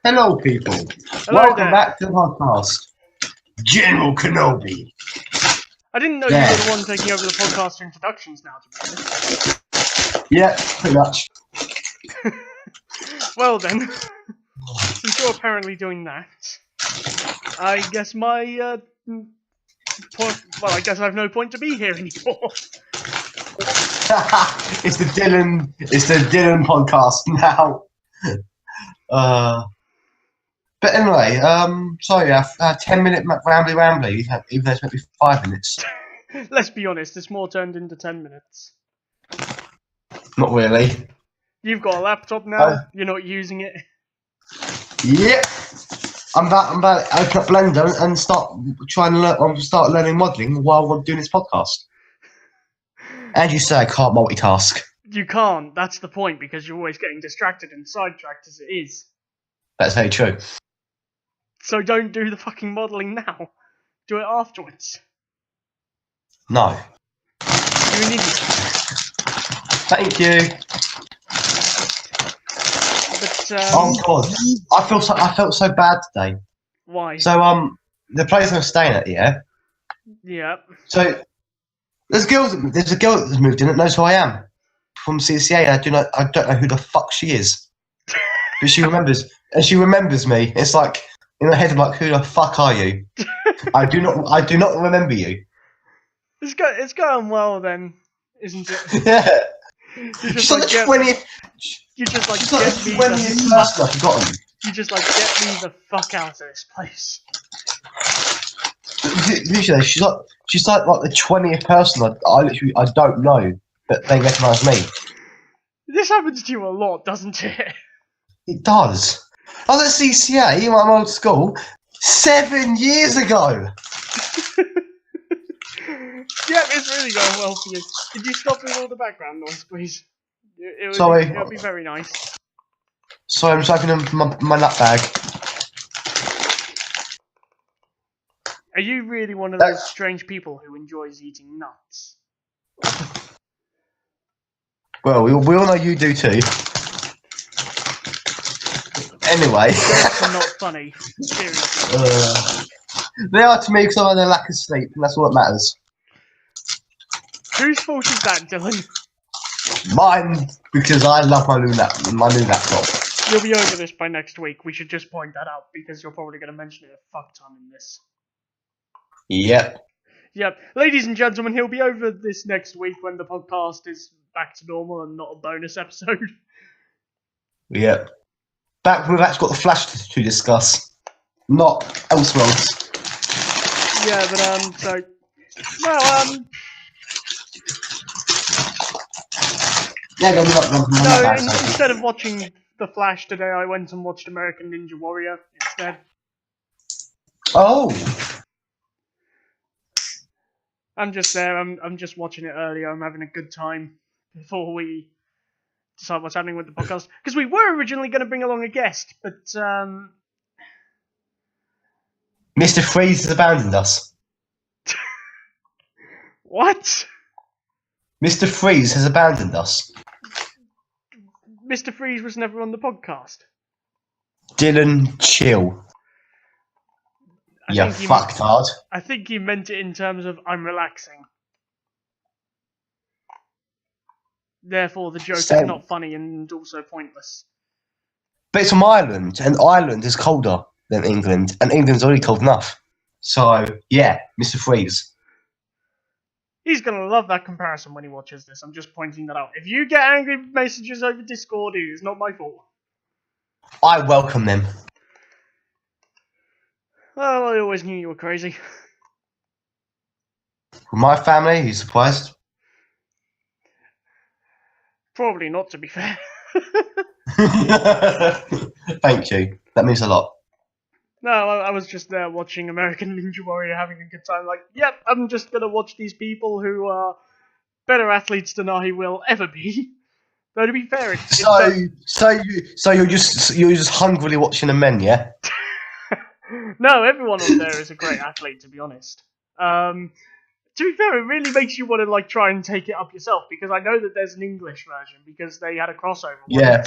Hello, people. Hello Welcome there. back to the podcast. General Kenobi. I didn't know you were the one taking over the podcast introductions now, to be honest. Yeah, pretty much. Well then, since you're apparently doing that, I guess my, I guess I have no point to be here anymore. It's the Dylan podcast now. But anyway, sorry, I've 10-minute rambly, even though it's meant to be 5 minutes. Let's be honest, it's more turned into 10 minutes. Not really. You've got a laptop now, you're not using it. Yep. I'm about to open up Blender and start learning modelling while we're doing this podcast. And you say I can't multitask. You can't, that's the point, because you're always getting distracted and sidetracked as it is. That's very true. So don't do the fucking modelling now. Do it afterwards. No. You're an idiot. Thank you. But, Oh god, I felt so bad today. Why? So the place I'm staying at, yeah. Yeah. So there's a girl that's moved in that knows who I am from CCA. I don't know who the fuck she is, but she remembers me. It's like in her head, I'm like, who the fuck are you? I do not remember you. It's going well then, isn't it? Yeah. She's like the 20th. You just like She's like get the me 20th person I've forgotten. You just like get me the fuck out of this place. Literally, she's like the 20th person I don't know, but they recognise me. This happens to you a lot, doesn't it? It does. I was at CCA, my old school, 7 years ago. Yeah, it's really going well for you. Could you stop with all the background noise, please? Sorry. It would be very nice. Sorry, I'm just opening my nut bag. Are you really one of those strange people who enjoys eating nuts? Well, we all know you do too. Anyway. Jokes are not funny. Seriously. They are to me because I'm in a lack of sleep, and that's all that matters. Whose fault is that, Dylan? Mine, because I love my new laptop. You'll be over this by next week. We should just point that out, because you're probably going to mention it a fuck ton in this. Yep. Yep. Ladies and gentlemen, he'll be over this next week when the podcast is back to normal and not a bonus episode. Yep. Back when we've actually got the Flash to discuss, not Elseworlds. Yeah, but, Yeah, instead of watching The Flash today, I went and watched American Ninja Warrior instead. Oh! I'm just there, I'm just watching it earlier, I'm having a good time before we decide what's happening with the podcast. Because we were originally going to bring along a guest, but, Mr. Freeze has abandoned us. What? Mr. Freeze has abandoned us. Mr. Freeze was never on the podcast. Dylan, chill. You fucktard. I think he meant it in terms of I'm relaxing. Therefore, the joke is not funny and also pointless. But it's from Ireland, and Ireland is colder than England, and England's already cold enough. So, yeah, Mr. Freeze. He's gonna love that comparison when he watches this. I'm just pointing that out. If you get angry messages over Discord, it is not my fault. I welcome them. Well, I always knew you were crazy. My family, are you surprised? Probably not, to be fair. Thank you. That means a lot. No, I was just there watching American Ninja Warrior, having a good time. Like, yep, I'm just gonna watch these people who are better athletes than I will ever be. Though to be fair, so you're just hungrily watching the men, yeah? No, everyone on there is a great athlete, to be honest. To be fair, it really makes you want to like try and take it up yourself, because I know that there's an English version because they had a crossover. Yeah.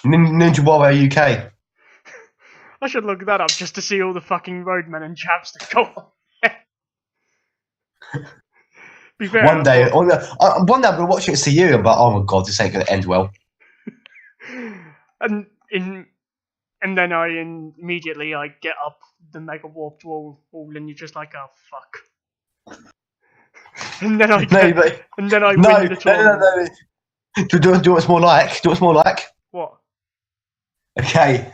Ninja Warrior UK. I should look that up just to see all the fucking roadmen and chaps that go on. Be fair. One day I'm gonna watch it to you, but oh my god, this ain't gonna end well. And then I immediately get up the mega warped wall, and you're just like, oh fuck. And then I win the tournament. No. Do you know what's more like? Do you know what's more like? What? Okay,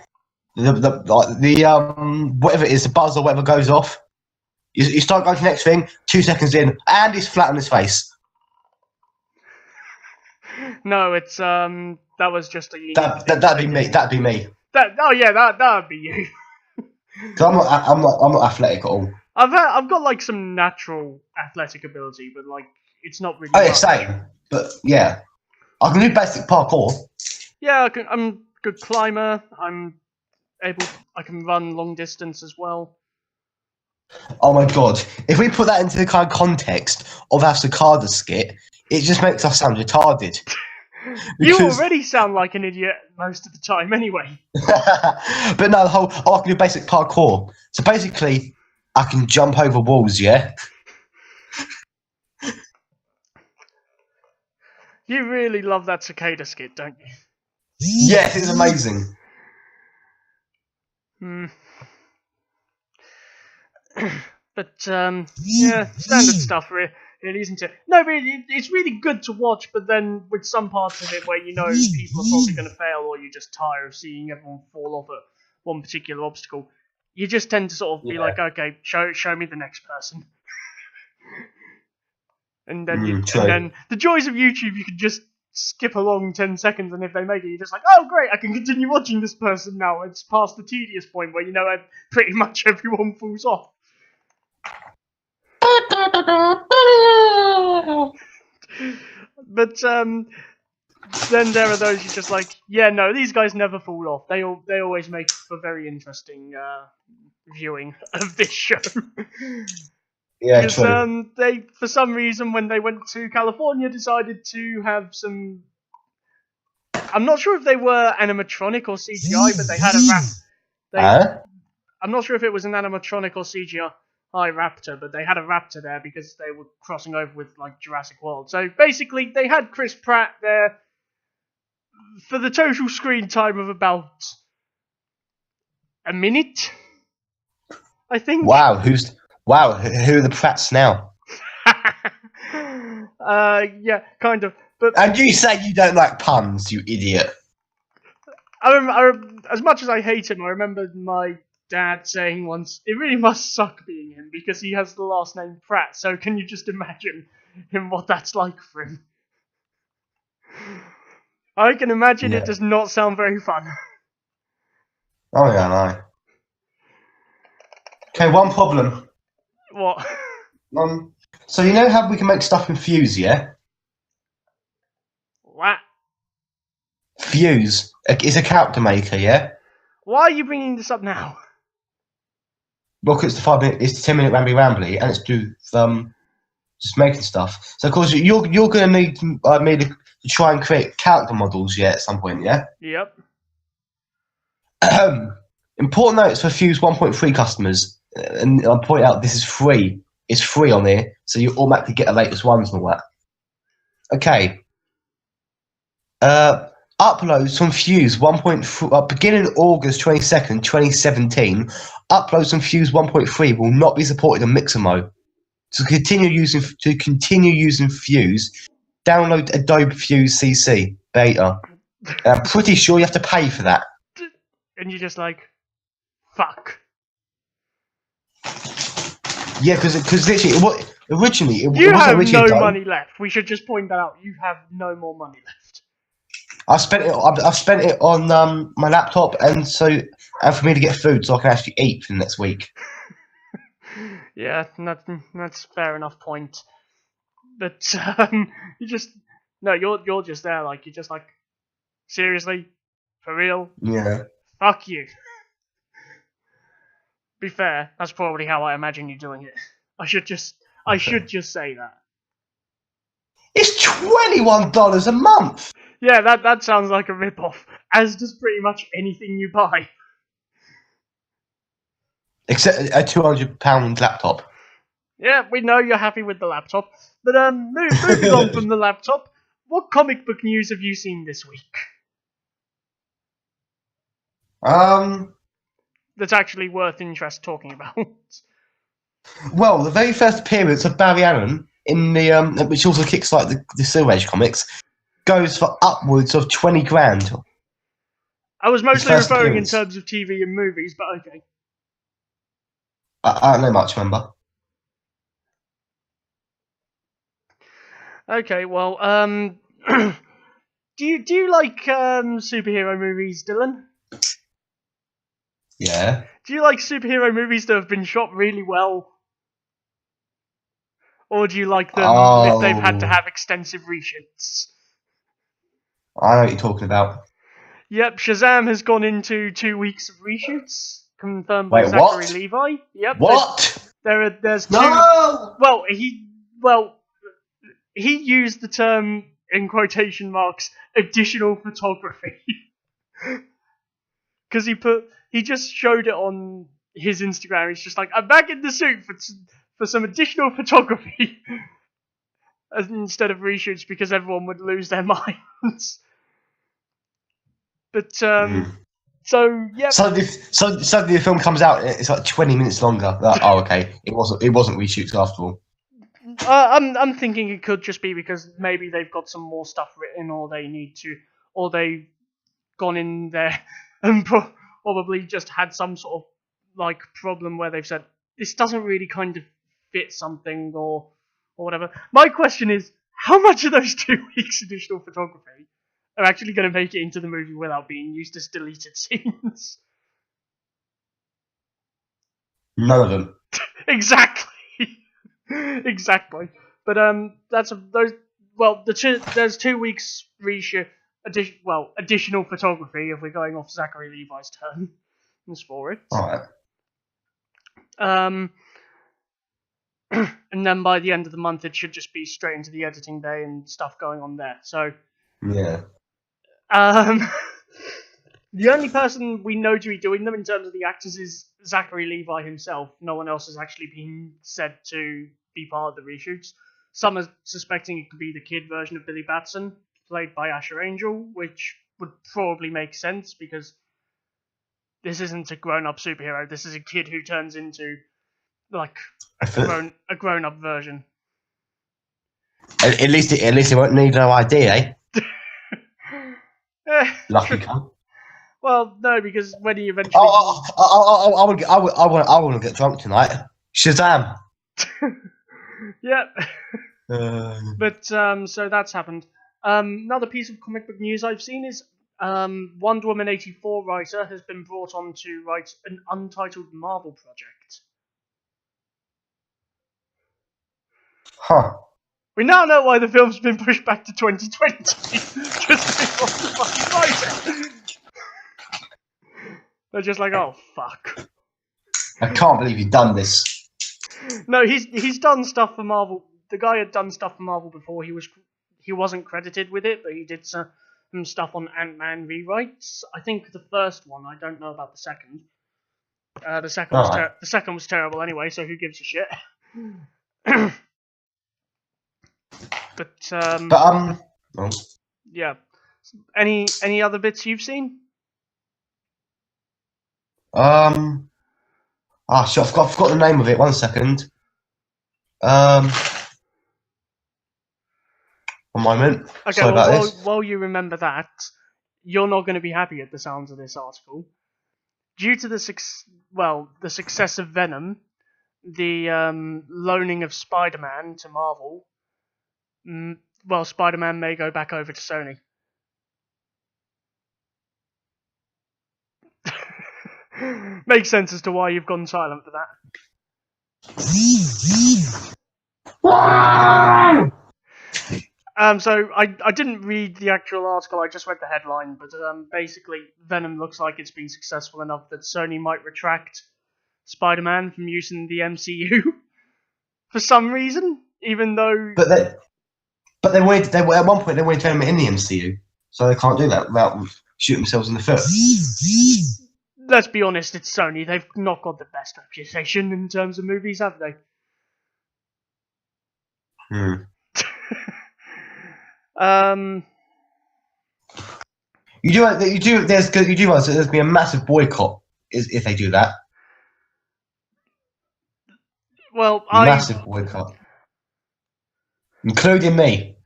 the whatever it is, the buzz or whatever goes off. You start going to the next thing. 2 seconds in, and he's flat on his face. No, it's that was just a. That'd be me. That'd be me. That'd be you. Cause I'm not athletic at all. I've got like some natural athletic ability, but like it's not really. Oh yeah, same. But yeah, I can do basic parkour. Yeah, I'm a good climber. I can run long distance as well. Oh my god! If we put that into the kind of context of our Cicada skit, it just makes us sound retarded. You already sound like an idiot most of the time, anyway. But no, I can do basic parkour. So basically, I can jump over walls. Yeah. You really love that cicada skit, don't you? Yes, it's amazing. But yeah, standard stuff, really, isn't it? No, but it's really good to watch. But then with some parts of it where you know people are probably going to fail, or you're just tired of seeing everyone fall off at one particular obstacle, you just tend to sort of be like, okay, show me the next person. And then and then the joys of YouTube, you can just skip along 10 seconds, and if they make it, you're just like, oh great, I can continue watching this person now. It's past the tedious point where you know pretty much everyone falls off. But then there are those you're just like, yeah, no, these guys never fall off. They always make for very interesting viewing of this show. Yeah, because true. they, for some reason, when they went to California, decided to have some. I'm not sure if they were animatronic or CGI, but they had a rap. I'm not sure if it was an animatronic or CGI raptor, but they had a raptor there because they were crossing over with like Jurassic World. So basically, they had Chris Pratt there for the total screen time of about a minute, I think. Wow, who are the Pratts now? Yeah, kind of. But and you say you don't like puns, you idiot. As much as I hate him, I remember my dad saying once, it really must suck being him because he has the last name Pratt, so can you just imagine what that's like for him? I can imagine it does not sound very fun. Oh yeah, no. Okay, one problem. What? So you know how we can make stuff in Fuse, yeah? What? Fuse. It's a character maker, yeah? Why are you bringing this up now? Look, it's the 10-minute rambly, and it's just making stuff. So of course you're gonna need me to try and create character models, yeah, at some point, yeah? Yep. Important notes for Fuse 1.3 customers, and I'll point out this is free. It's free on here, so you automatically get the latest ones and all that. Okay. Uploads from Fuse 1.3 beginning August 22nd, 2017. Uploads from Fuse 1.3 will not be supported on Mixamo. To continue using Fuse, download Adobe Fuse CC beta. I'm pretty sure you have to pay for that. And you're just like, fuck. Yeah, because literally, originally you have no money left. We should just point that out. You have no more money left. I've spent it on my laptop, and for me to get food, so I can actually eat for the next week. Yeah, that's fair enough point. But you're just there, like you're just like, seriously, for real? Yeah. Fuck you. Be fair, that's probably how I imagine you doing it. I should just say that. It's $21 a month. Yeah, that sounds like a rip-off, as does pretty much anything you buy. Except a £200 laptop. Yeah, we know you're happy with the laptop. But moving on from the laptop, what comic book news have you seen this week? That's actually worth interest talking about. Well, the very first appearance of Barry Allen in the which also kicks like the Silver Age comics, goes for upwards of 20 grand. I was mostly referring in terms of TV and movies, but okay. I don't know much, remember? Okay, well, do you like superhero movies, Dylan? Yeah. Do you like superhero movies that have been shot really well? Or do you like them if they've had to have extensive reshoots? I know what you're talking about. Yep, Shazam has gone into 2 weeks of reshoots, confirmed by Zachary Levi. Yep. What? There's two. No! He used the term in quotation marks additional photography because he just showed it on his Instagram. He's just like, I'm back in the suit for some additional photography instead of reshoots because everyone would lose their minds. But so yeah. Suddenly the film comes out. It's like 20 minutes longer. Like, oh, okay. It wasn't reshoots after all. I'm thinking it could just be because maybe they've got some more stuff written, or they've gone in there and probably just had some sort of like problem where they've said this doesn't really kind of fit something or whatever. My question is, how much of those 2 weeks additional photography are actually going to make it into the movie without being used as deleted scenes? None of them. Exactly. Exactly. But there's 2 weeks reshoot. Additional photography if we're going off Zachary Levi's terms for it. Alright. And then by the end of the month, it should just be straight into the editing bay and stuff going on there. So yeah. The only person we know to be doing them in terms of the actors is Zachary Levi himself. No one else has actually been said to be part of the reshoots. Some are suspecting it could be the kid version of Billy Batson, played by Asher Angel, which would probably make sense because this isn't a grown-up superhero. This is a kid who turns into like a grown-up version. At least it won't need no ID, eh? Lucky cunt. Well, no, because when he eventually. I want to get drunk tonight. Shazam. Yep. But so that's happened. Another piece of comic book news I've seen is Wonder Woman 84 writer has been brought on to write an untitled Marvel project. Huh. We now know why the film's been pushed back to 2020. Just before the fucking writer. They're just like, oh fuck. I can't believe you've done this. No, he's done stuff for Marvel. The guy had done stuff for Marvel before. He wasn't credited with it, but he did some stuff on Ant-Man rewrites. I think the first one. I don't know about the second. The second was terrible anyway. So who gives a shit? Yeah. Any other bits you've seen? Shit, I've got the name of it. 1 second. One moment. Okay, Sorry about this. While you remember that, you're not going to be happy at the sounds of this article. Due to the success of Venom, the loaning of Spider-Man to Marvel, Spider-Man may go back over to Sony. Makes sense as to why you've gone silent for that. So I didn't read the actual article, I just read the headline, but basically Venom looks like it's been successful enough that Sony might retract Spider-Man from using the MCU for some reason, even though... But they wanted at one point they wanted to have him in the MCU, so they can't do that without shooting themselves in the foot. let's be honest, it's Sony. They've not got the best reputation in terms of movies, have they? You do. There's going to be a massive boycott if they do that. Well, massive boycott, including me.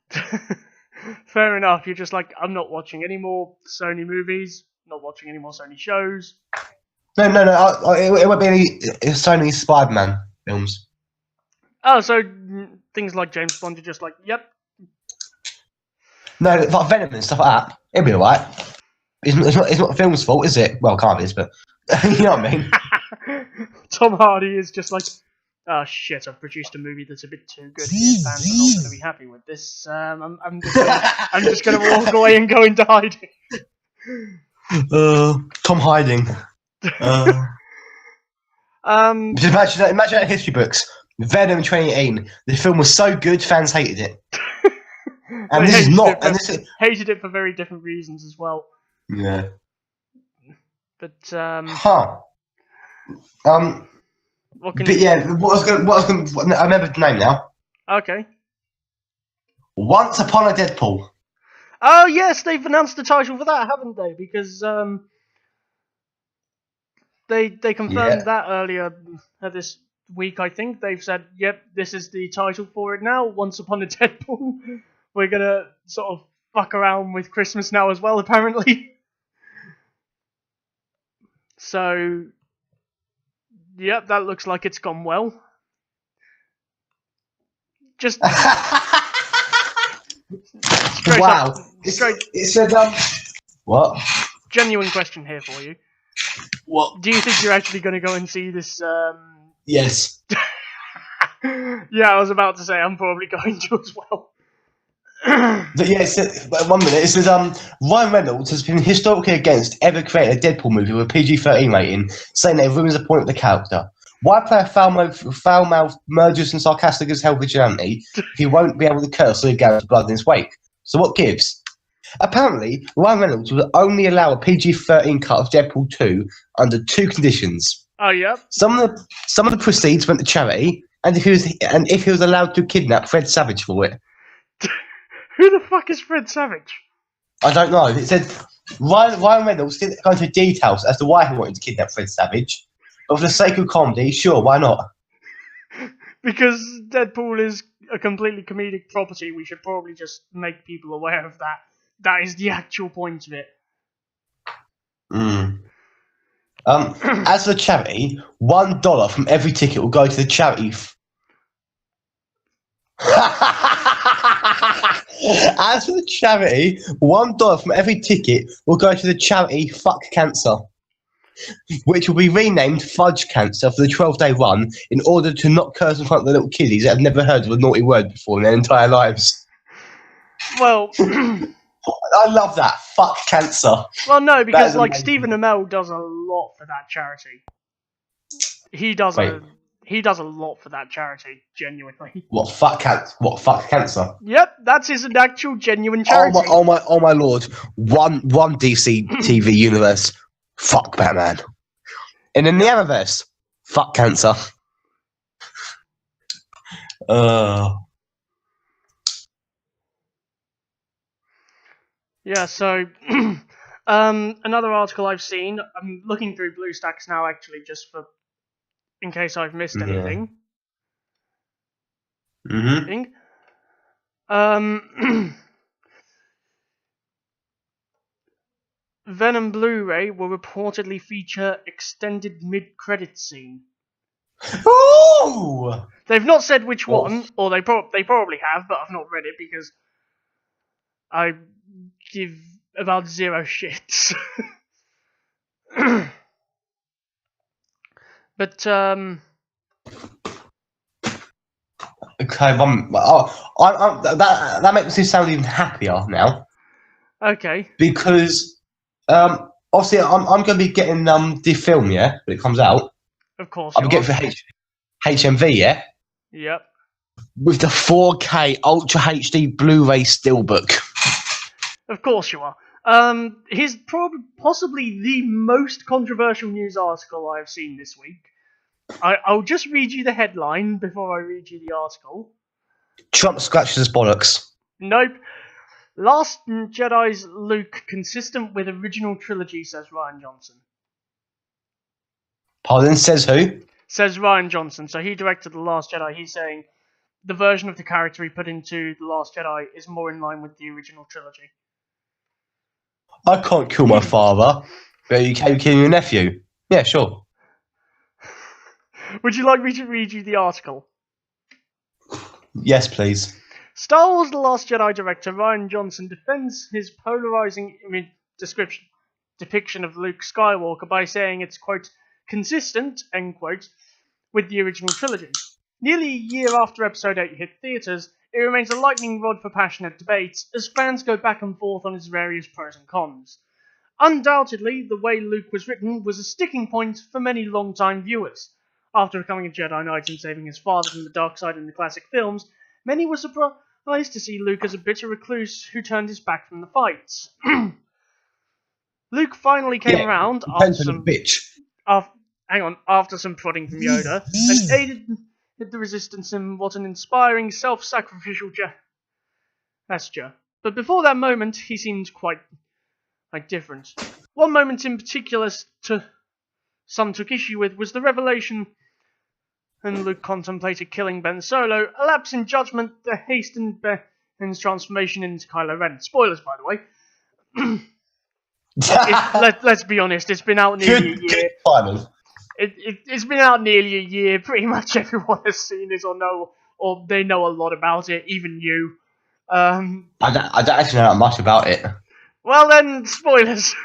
Fair enough. You're just like, I'm not watching any more Sony movies. Not watching any more Sony shows. No. It won't be any Sony Spider-Man films. Oh, so things like James Bond, you're just like, yep. No, like Venom and stuff like that. It'll be alright. It's not the film's fault, is it? Well, kind of is, but you know what I mean. Tom Hardy is just like, oh shit! I've produced a movie that's a bit too good. Here, fans are not going to be happy with this. I'm just going to walk away and go into hiding. Tom hiding. Just imagine that in history books. Venom 2018. The film was so good, fans hated it. And this is not. Hated it for very different reasons as well. Yeah. But But yeah, what I was going. I remember the name now. Okay. Once Upon a Deadpool. Oh yes, they've announced the title for that, haven't they? Because they confirmed that earlier this week. I think they've said, "Yep, this is the title for it now. Once Upon a Deadpool." We're gonna sort of fuck around with Christmas now as well, apparently. So, yep, that looks like it's gone well. Just wow! Straight. It said what? Genuine question here for you. What? Do you think you're actually going to go and see this? Yes. Yeah, I was about to say I'm probably going to as well. But yeah, it said, 1 minute. It says Ryan Reynolds has been historically against ever creating a Deadpool movie with a PG-13 rating, saying that it ruins the point of the character. Why play a foul-mouthed, murderous and sarcastic as hell vigilante if he won't be able to curse or gouge blood in his wake? So what gives? Apparently, Ryan Reynolds will only allow a PG-13 cut of Deadpool 2 under 2 conditions. Oh yeah. Some of the proceeds went to charity, and if he was allowed to kidnap Fred Savage for it. Who the fuck is Fred Savage? I don't know. It said Ryan Reynolds didn't go into details as to why he wanted to kidnap Fred Savage, but for the sake of comedy, sure, why not? Because Deadpool is a completely comedic property, we should probably just make people aware of that. That is the actual point of it. As for charity, $1 from every ticket will go to the charity. As for the charity, $1 from every ticket will go to the charity Fuck Cancer, which will be renamed Fudge Cancer for the 12-day run in order to not curse in front of the little kiddies that have never heard of a naughty word before in their entire lives. Well, I love that. Fuck Cancer. Well, no, because like Stephen Amell does a lot for that charity. He does a lot for that charity, genuinely. What fuck cancer? Yep, that's his actual genuine charity. Oh my lord! One DC TV universe, fuck Batman, and in the Arrowverse, fuck cancer. Yeah. So, another article I've seen. I'm looking through BlueStacks now, actually, just for. In case I've missed anything. Venom Blu-ray will reportedly feature extended mid-credit scene. Ooh! They've not said which one, or they probably have, but I've not read it because I give about 0 shits. But okay, that makes me sound even happier now. Okay. Because obviously I'm going to be getting the film, yeah, when it comes out. Of course. I'll be getting for HMV, yeah. Yep. With the 4K Ultra HD Blu-ray Steelbook. Of course you are. Here's possibly the most controversial news article I've seen this week. I'll just read you the headline before I read you the article. Trump scratches his bollocks. Nope. Last Jedi's Luke consistent with original trilogy, says Rian Johnson. Pardon, says who? Says Rian Johnson. So he directed The Last Jedi. He's saying the version of the character he put into The Last Jedi is more in line with the original trilogy. I can't kill my father, but you can kill your nephew. Yeah, sure. Would you like me to read you the article? Yes, please. Star Wars The Last Jedi director Rian Johnson defends his polarizing depiction of Luke Skywalker by saying it's, quote, consistent, end quote, with the original trilogy. Nearly a year after Episode 8 hit theatres, it remains a lightning rod for passionate debates as fans go back and forth on its various pros and cons. Undoubtedly, the way Luke was written was a sticking point for many long-time viewers. After becoming a Jedi Knight and saving his father from the dark side in the classic films, many were surprised to see Luke as a bitter recluse who turned his back from the fights. Luke finally came around after some prodding from Yoda and aided the Resistance in what an inspiring self-sacrificial gesture. But before that moment, he seemed quite different. One moment in particular some took issue with was the revelation when Luke contemplated killing Ben Solo. A lapse in judgment that hastened Ben's transformation into Kylo Ren. Spoilers, by the way. Let's be honest, it's been out nearly a year. It's been out nearly a year. Pretty much everyone has seen it or they know a lot about it, even you. I don't actually know that much about it. Well then, spoilers.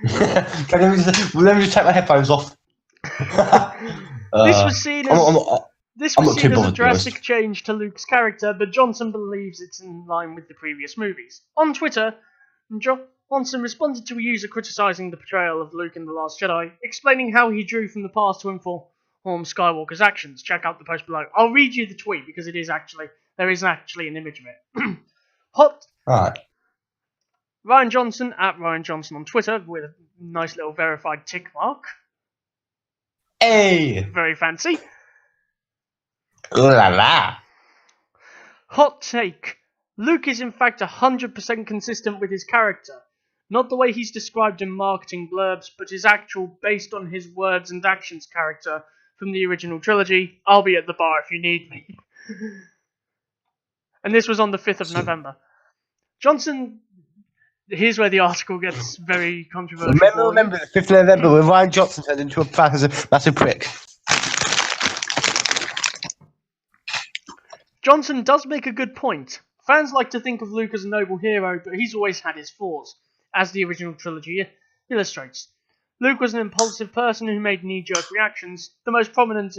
Let me just take my headphones off. This was seen as a drastic change to Luke's character, but Johnson believes it's in line with the previous movies. On Twitter, Johnson responded to a user criticising the portrayal of Luke in The Last Jedi, explaining how he drew from the past to inform Skywalker's actions. Check out the post below. I'll read you the tweet because there is actually an image of it. Alright. Rian Johnson at Rian Johnson on Twitter with a nice little verified tick mark. Hey! Very fancy. La la. Hot take. Luke is in fact 100% consistent with his character. Not the way he's described in marketing blurbs, but his actual, based on his words and actions character from the original trilogy. I'll be at the bar if you need me. And this was on the 5th of November. Johnson... Here's where the article gets very controversial. Remember the 5th of November when Rian Johnson turned into a massive prick. Johnson does make a good point. Fans like to think of Luke as a noble hero, but he's always had his flaws, as the original trilogy illustrates. Luke was an impulsive person who made knee-jerk reactions. The most prominent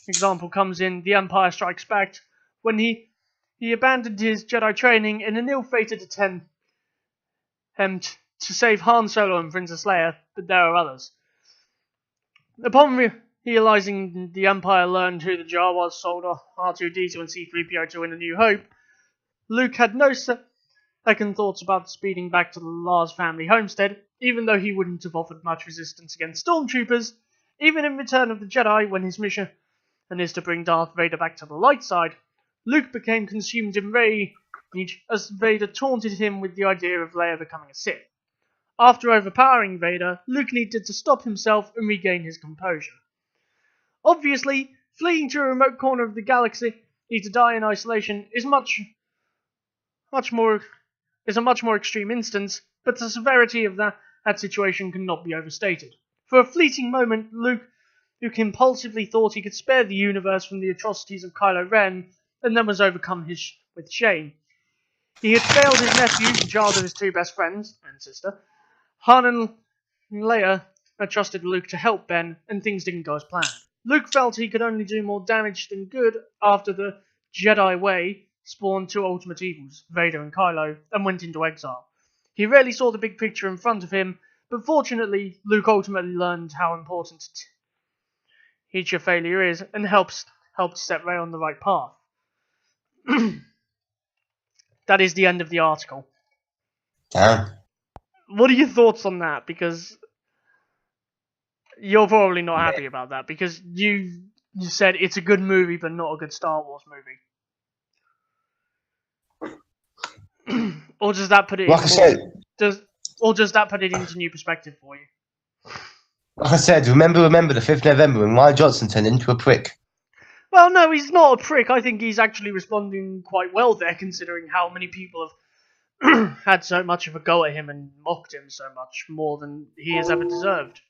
example comes in The Empire Strikes Back, when he abandoned his Jedi training in an ill-fated attempt to save Han Solo and Princess Leia, but there are others. Upon realizing the Empire learned who the Jawas sold R2-D2 and C-3PO to in A New Hope, Luke had no second thoughts about speeding back to the Lars family homestead, even though he wouldn't have offered much resistance against stormtroopers. Even in Return of the Jedi, when his mission is to bring Darth Vader back to the light side, Luke became consumed in rage as Vader taunted him with the idea of Leia becoming a Sith. After overpowering Vader, Luke needed to stop himself and regain his composure. Obviously, fleeing to a remote corner of the galaxy to die in isolation is a much more extreme instance, but the severity of that situation cannot be overstated. For a fleeting moment, Luke impulsively thought he could spare the universe from the atrocities of Kylo Ren, and then was overcome with shame. He had failed his nephew, the child of his two best friends and sister. Han and Leia had trusted Luke to help Ben, and things didn't go as planned. Luke felt he could only do more damage than good after the Jedi Way spawned two ultimate evils, Vader and Kylo, and went into exile. He rarely saw the big picture in front of him, but fortunately, Luke ultimately learned how important teacher failure is, and helped set Rey on the right path. That is the end of the article. Damn. what are your thoughts on that? Because you're probably not happy about that, because you said it's a good movie, but not a good Star Wars movie. Or does that put it Like I said, does that put it into new perspective for you? like I said, remember the 5th of November when Ryan Johnson turned into a prick. Well, no, he's not a prick. I think he's actually responding quite well there, considering how many people have had so much of a go at him and mocked him so much more than he has ever deserved.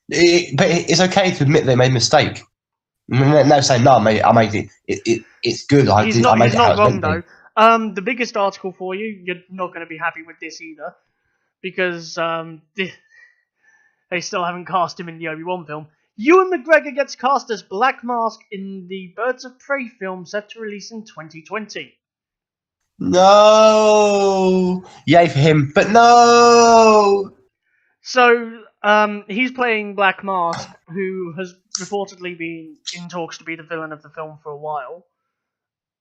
But it's okay to admit they made a mistake. No, saying no, I made it. It's good. He's not wrong though. The biggest article for you. You're not going to be happy with this either, because they still haven't cast him in the Obi-Wan film. Ewan McGregor gets cast as Black Mask in the Birds of Prey film set to release in 2020. No, yay for him, but no. So, he's playing Black Mask, who has reportedly been in talks to be the villain of the film for a while.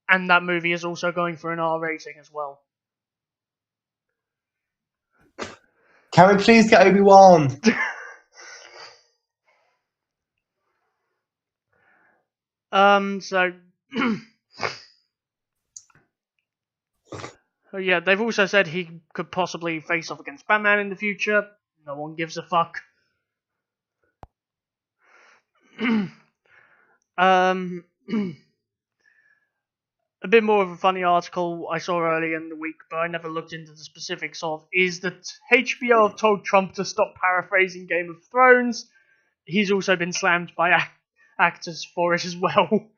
And that movie is also going for an R rating as well. Can we please get Obi-Wan? So... Oh yeah, they've also said he could possibly face off against Batman in the future. No one gives a fuck. A bit more of a funny article I saw earlier in the week, but I never looked into the specifics of, is that HBO have told Trump to stop paraphrasing Game of Thrones. He's also been slammed by actors for it as well.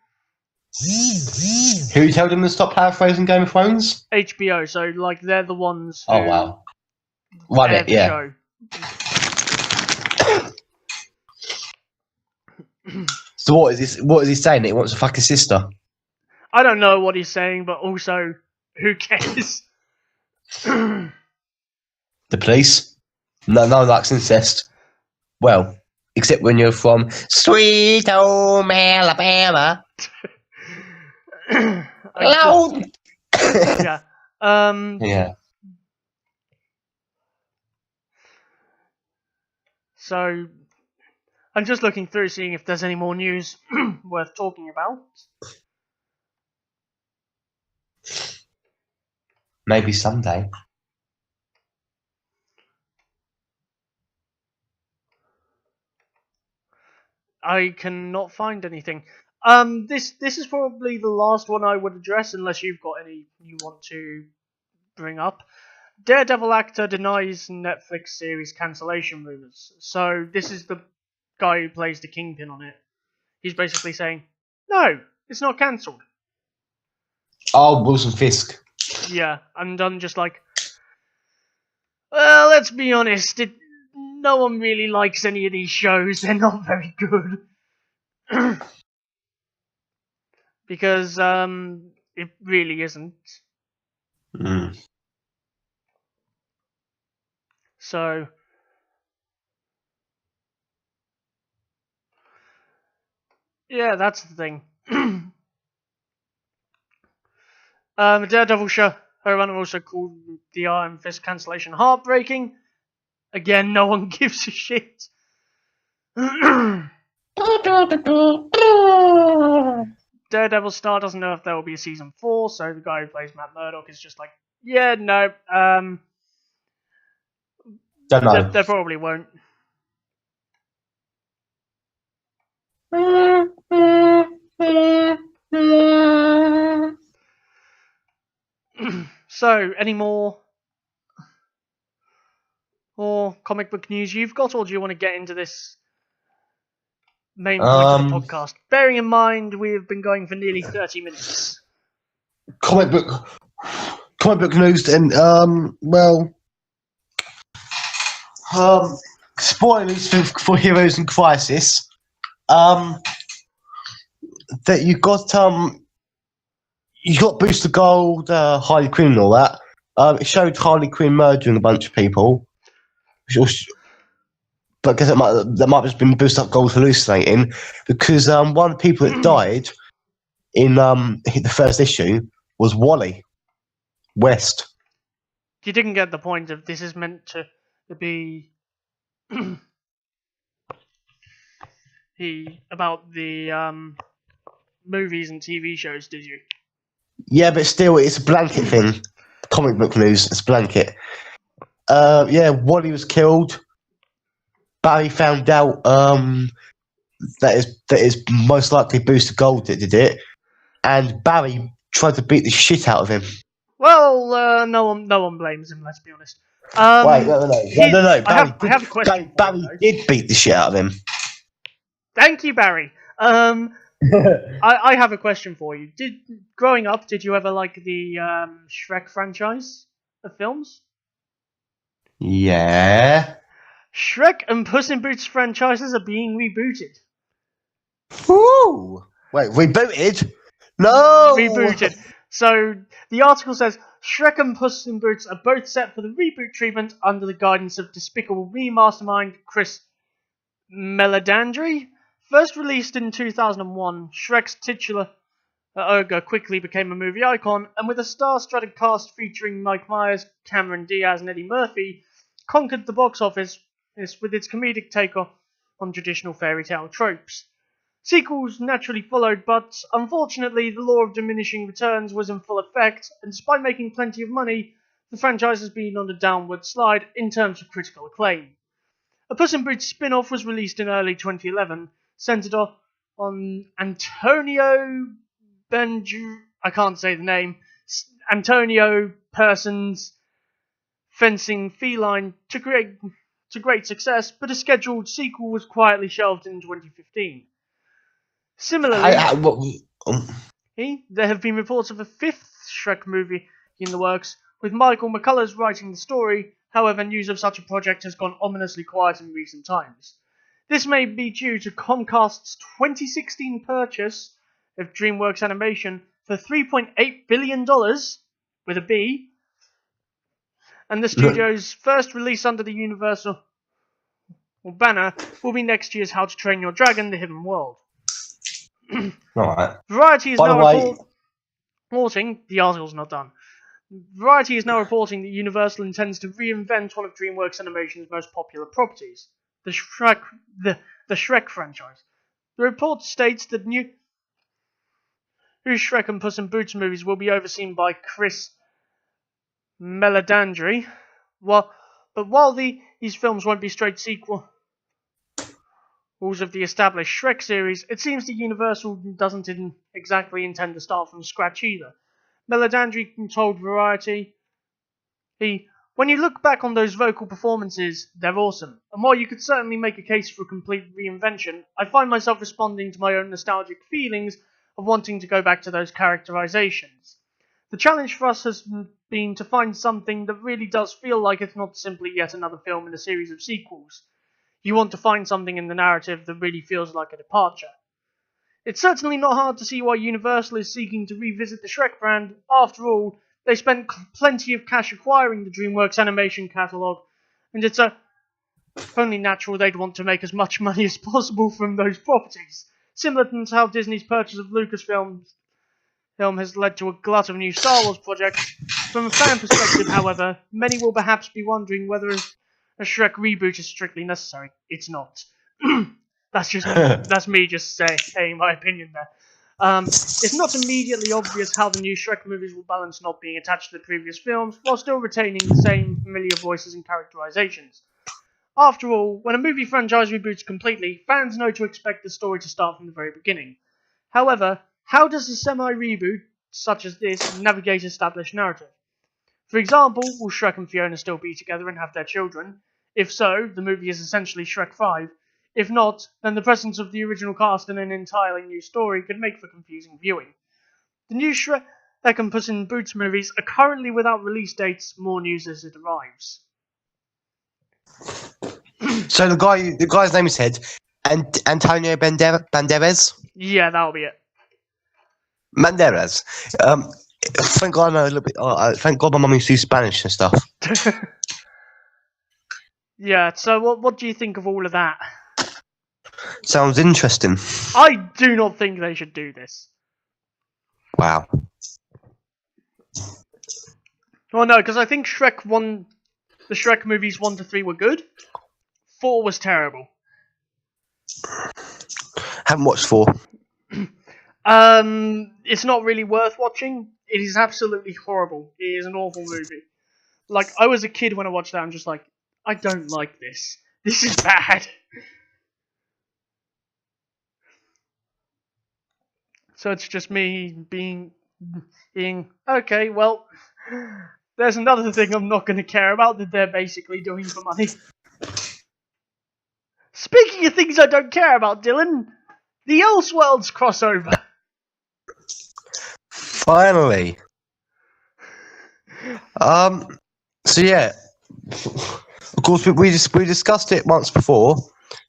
Who told him to stop paraphrasing Game of Thrones? HBO, so like they're the ones who oh wow. Run it, yeah. Show. So what is this? What is he saying? That he wants to fuck his sister? I don't know what he's saying, but also, who cares? The police? No one likes incest. Well, except when you're from sweet home Alabama. Loud. Yeah. Yeah. So, I'm just looking through, seeing if there's any more news worth talking about. Maybe someday. I cannot find anything. This is probably the last one I would address, unless you've got any you want to bring up. Daredevil actor denies Netflix series cancellation rumors. So this is the guy who plays the Kingpin on it. He's basically saying, no, it's not cancelled. Oh, Wilson Fisk. Yeah, and I'm just like, well, let's be honest, no one really likes any of these shows. They're not very good. Because, it really isn't. Mm. So, yeah, that's the thing. The Daredevil show, everyone also called the Iron Fist cancellation heartbreaking. Again, no one gives a shit. Daredevil star doesn't know if there will be a season 4, so the guy who plays Matt Murdock is just like, yeah, no, Don't know. There probably won't. So, any more comic book news you've got, or do you want to get into this main point of the podcast? Bearing in mind we've been going for nearly 30 minutes. Comic book news, and spoilers for Heroes in Crisis. That you got Booster Gold, Harley Quinn, and all that. It showed Harley Quinn murdering a bunch of people, but I guess that might have just been Booster Gold hallucinating, because one of the people that died in the first issue was Wally West. You didn't get the point of this is meant to be about the movies and TV shows, did you? Yeah, but still, it's a blanket thing. Comic book news, it's a blanket. Yeah, Wally was killed. Barry found out that is most likely Booster Gold that did it, and Barry tried to beat the shit out of him. Well, no one blames him. Let's be honest. Wait, no. I have a question. Barry did beat the shit out of him. Thank you, Barry. I have a question for you. Growing up, did you ever like the Shrek franchise of films? Yeah. Shrek and Puss in Boots franchises are being rebooted. Woo! Wait, rebooted? No! Rebooted. So, the article says, Shrek and Puss in Boots are both set for the reboot treatment under the guidance of Despicable Me mastermind Chris Meledandri. First released in 2001, Shrek's titular ogre quickly became a movie icon, and with a star-studded cast featuring Mike Myers, Cameron Diaz, and Eddie Murphy, conquered the box office with its comedic take on traditional fairy tale tropes. Sequels naturally followed, but unfortunately the law of diminishing returns was in full effect, and despite making plenty of money, the franchise has been on a downward slide in terms of critical acclaim. A Puss in Boots spin-off was released in early 2011, centered on Antonio I can't say the name. Antonio Persons fencing feline to great success, but a scheduled sequel was quietly shelved in 2015. Similarly, there have been reports of a fifth Shrek movie in the works, with Michael McCullers writing the story. However, news of such a project has gone ominously quiet in recent times. This may be due to Comcast's 2016 purchase of DreamWorks Animation for $3.8 billion, with a B, and the studio's first release under the Universal banner will be next year's How to Train Your Dragon: The Hidden World. Right. Variety is now reporting, the article's not done. Variety is now reporting that Universal intends to reinvent one of DreamWorks Animation's most popular properties, the Shrek franchise. The report states that new Shrek and Puss in Boots movies will be overseen by Chris Meledandri. While these films won't be straight sequels of the established Shrek series, it seems that Universal doesn't exactly intend to start from scratch either. Meledandri told Variety, when you look back on those vocal performances, they're awesome, and while you could certainly make a case for a complete reinvention, I find myself responding to my own nostalgic feelings of wanting to go back to those characterizations. The challenge for us has been to find something that really does feel like it's not simply yet another film in a series of sequels. You want to find something in the narrative that really feels like a departure. It's certainly not hard to see why Universal is seeking to revisit the Shrek brand. After all, they spent plenty of cash acquiring the DreamWorks Animation catalogue, and it's only natural they'd want to make as much money as possible from those properties. Similar to how Disney's purchase of Lucasfilm has led to a glut of new Star Wars projects. From a fan perspective, however, many will perhaps be wondering whether a Shrek reboot is strictly necessary. It's not. That's me just saying my opinion there. It's not immediately obvious how the new Shrek movies will balance not being attached to the previous films, while still retaining the same familiar voices and characterizations. After all, when a movie franchise reboots completely, fans know to expect the story to start from the very beginning. However, how does a semi-reboot, such as this, navigate established narrative? For example, will Shrek and Fiona still be together and have their children? If so, the movie is essentially Shrek 5. If not, then the presence of the original cast in an entirely new story could make for confusing viewing. The new Shrek and Puss in Boots movies are currently without release dates. More news as it arrives. So the guy's name is Antonio Banderas? Yeah, that'll be it. Banderas. Thank God I know a little bit. Thank God my mum used to speak Spanish and stuff. Yeah, so what do you think of all of that? Sounds interesting. I do not think they should do this. Wow. Well, no, because I think the Shrek movies 1 to 3 were good. 4 was terrible. Haven't watched 4. It's not really worth watching. It is absolutely horrible. It is an awful movie. Like, I was a kid when I watched that. I'm just like, I don't like this. This is bad. So it's just me being okay, well, there's another thing I'm not going to care about that they're basically doing for money. Speaking of things I don't care about, Dylan, the Elseworlds crossover. Finally. So yeah, of course we discussed it once before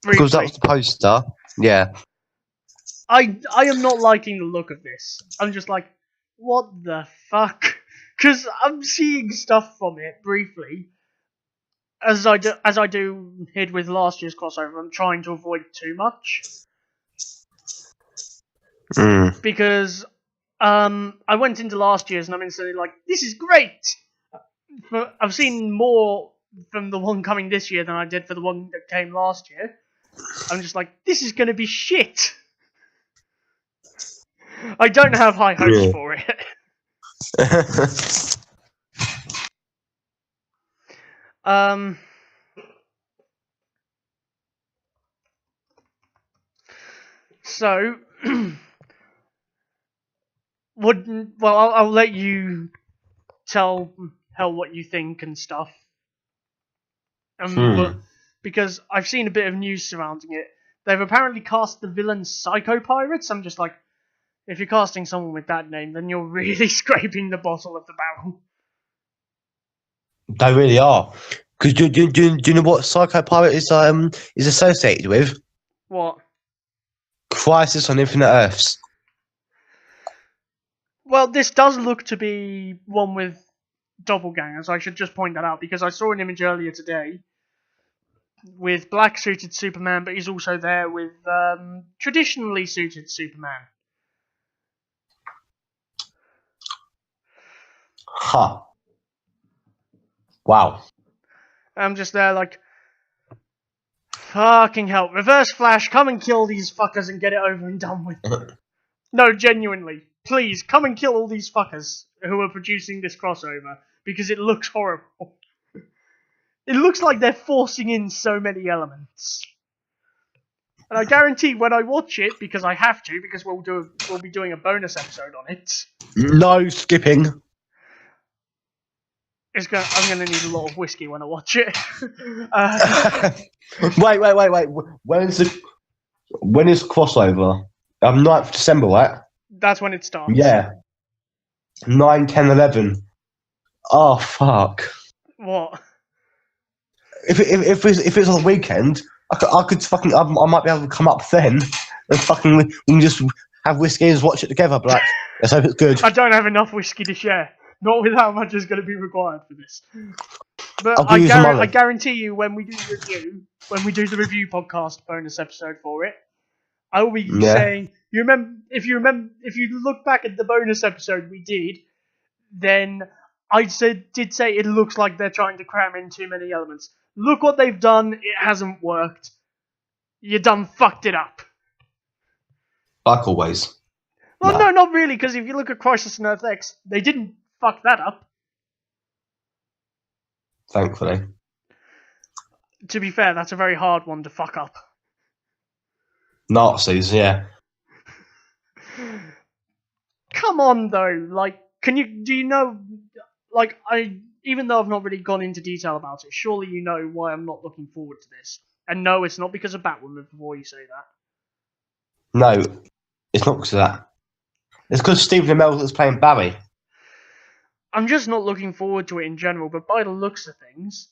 because that was the poster. Yeah. I am not liking the look of this. I'm just like, what the fuck? Because I'm seeing stuff from it briefly. As I did with last year's crossover, I'm trying to avoid too much. Because I went into last year's and I'm instantly like, this is great! I've seen more from the one coming this year than I did for the one that came last year. I'm just like, this is going to be shit! I don't have high hopes for it. So, I'll let you tell Hell what you think and stuff. But because I've seen a bit of news surrounding it, they've apparently cast the villain Psycho Pirates. I'm just like, if you're casting someone with that name, then you're really scraping the bottom of the barrel. They really are. Because do you know what Psycho Pirate is associated with? What? Crisis on Infinite Earths. Well, this does look to be one with doppelgangers. I should just point that out because I saw an image earlier today with black suited Superman, but he's also there with traditionally suited Superman. Huh. Wow. I'm just there like, fucking hell. Reverse Flash, come and kill these fuckers and get it over and done with. No, genuinely. Please, come and kill all these fuckers who are producing this crossover, because it looks horrible. It looks like they're forcing in so many elements. And I guarantee when I watch it, because I have to, because we'll be doing a bonus episode on it. No skipping. I'm going to need a lot of whiskey when I watch it. Wait. When is crossover? 9th December, right? That's when it starts. Yeah. 9, 10, 11. Oh, fuck. What? If it's on the weekend, I might be able to come up then and we can just have whiskey and watch it together. But like, let's hope it's good. I don't have enough whiskey to share. Not with how much is going to be required for this. But I guarantee you, when we do the review podcast bonus episode for it, I will be saying, if you look back at the bonus episode we did, then I did say it looks like they're trying to cram in too many elements. Look what they've done, it hasn't worked. You done fucked it up. Like always. Well, no, not really, because if you look at Crisis on Earth X, they didn't fuck that up. Thankfully. To be fair, that's a very hard one to fuck up. Nazis, yeah. Come on, though. Like, do you know, like, even though I've not really gone into detail about it, surely you know why I'm not looking forward to this. And no, it's not because of Batwoman before you say that. No, it's not because of that. It's because Stephen Amell is playing Barry. I'm just not looking forward to it in general, but by the looks of things,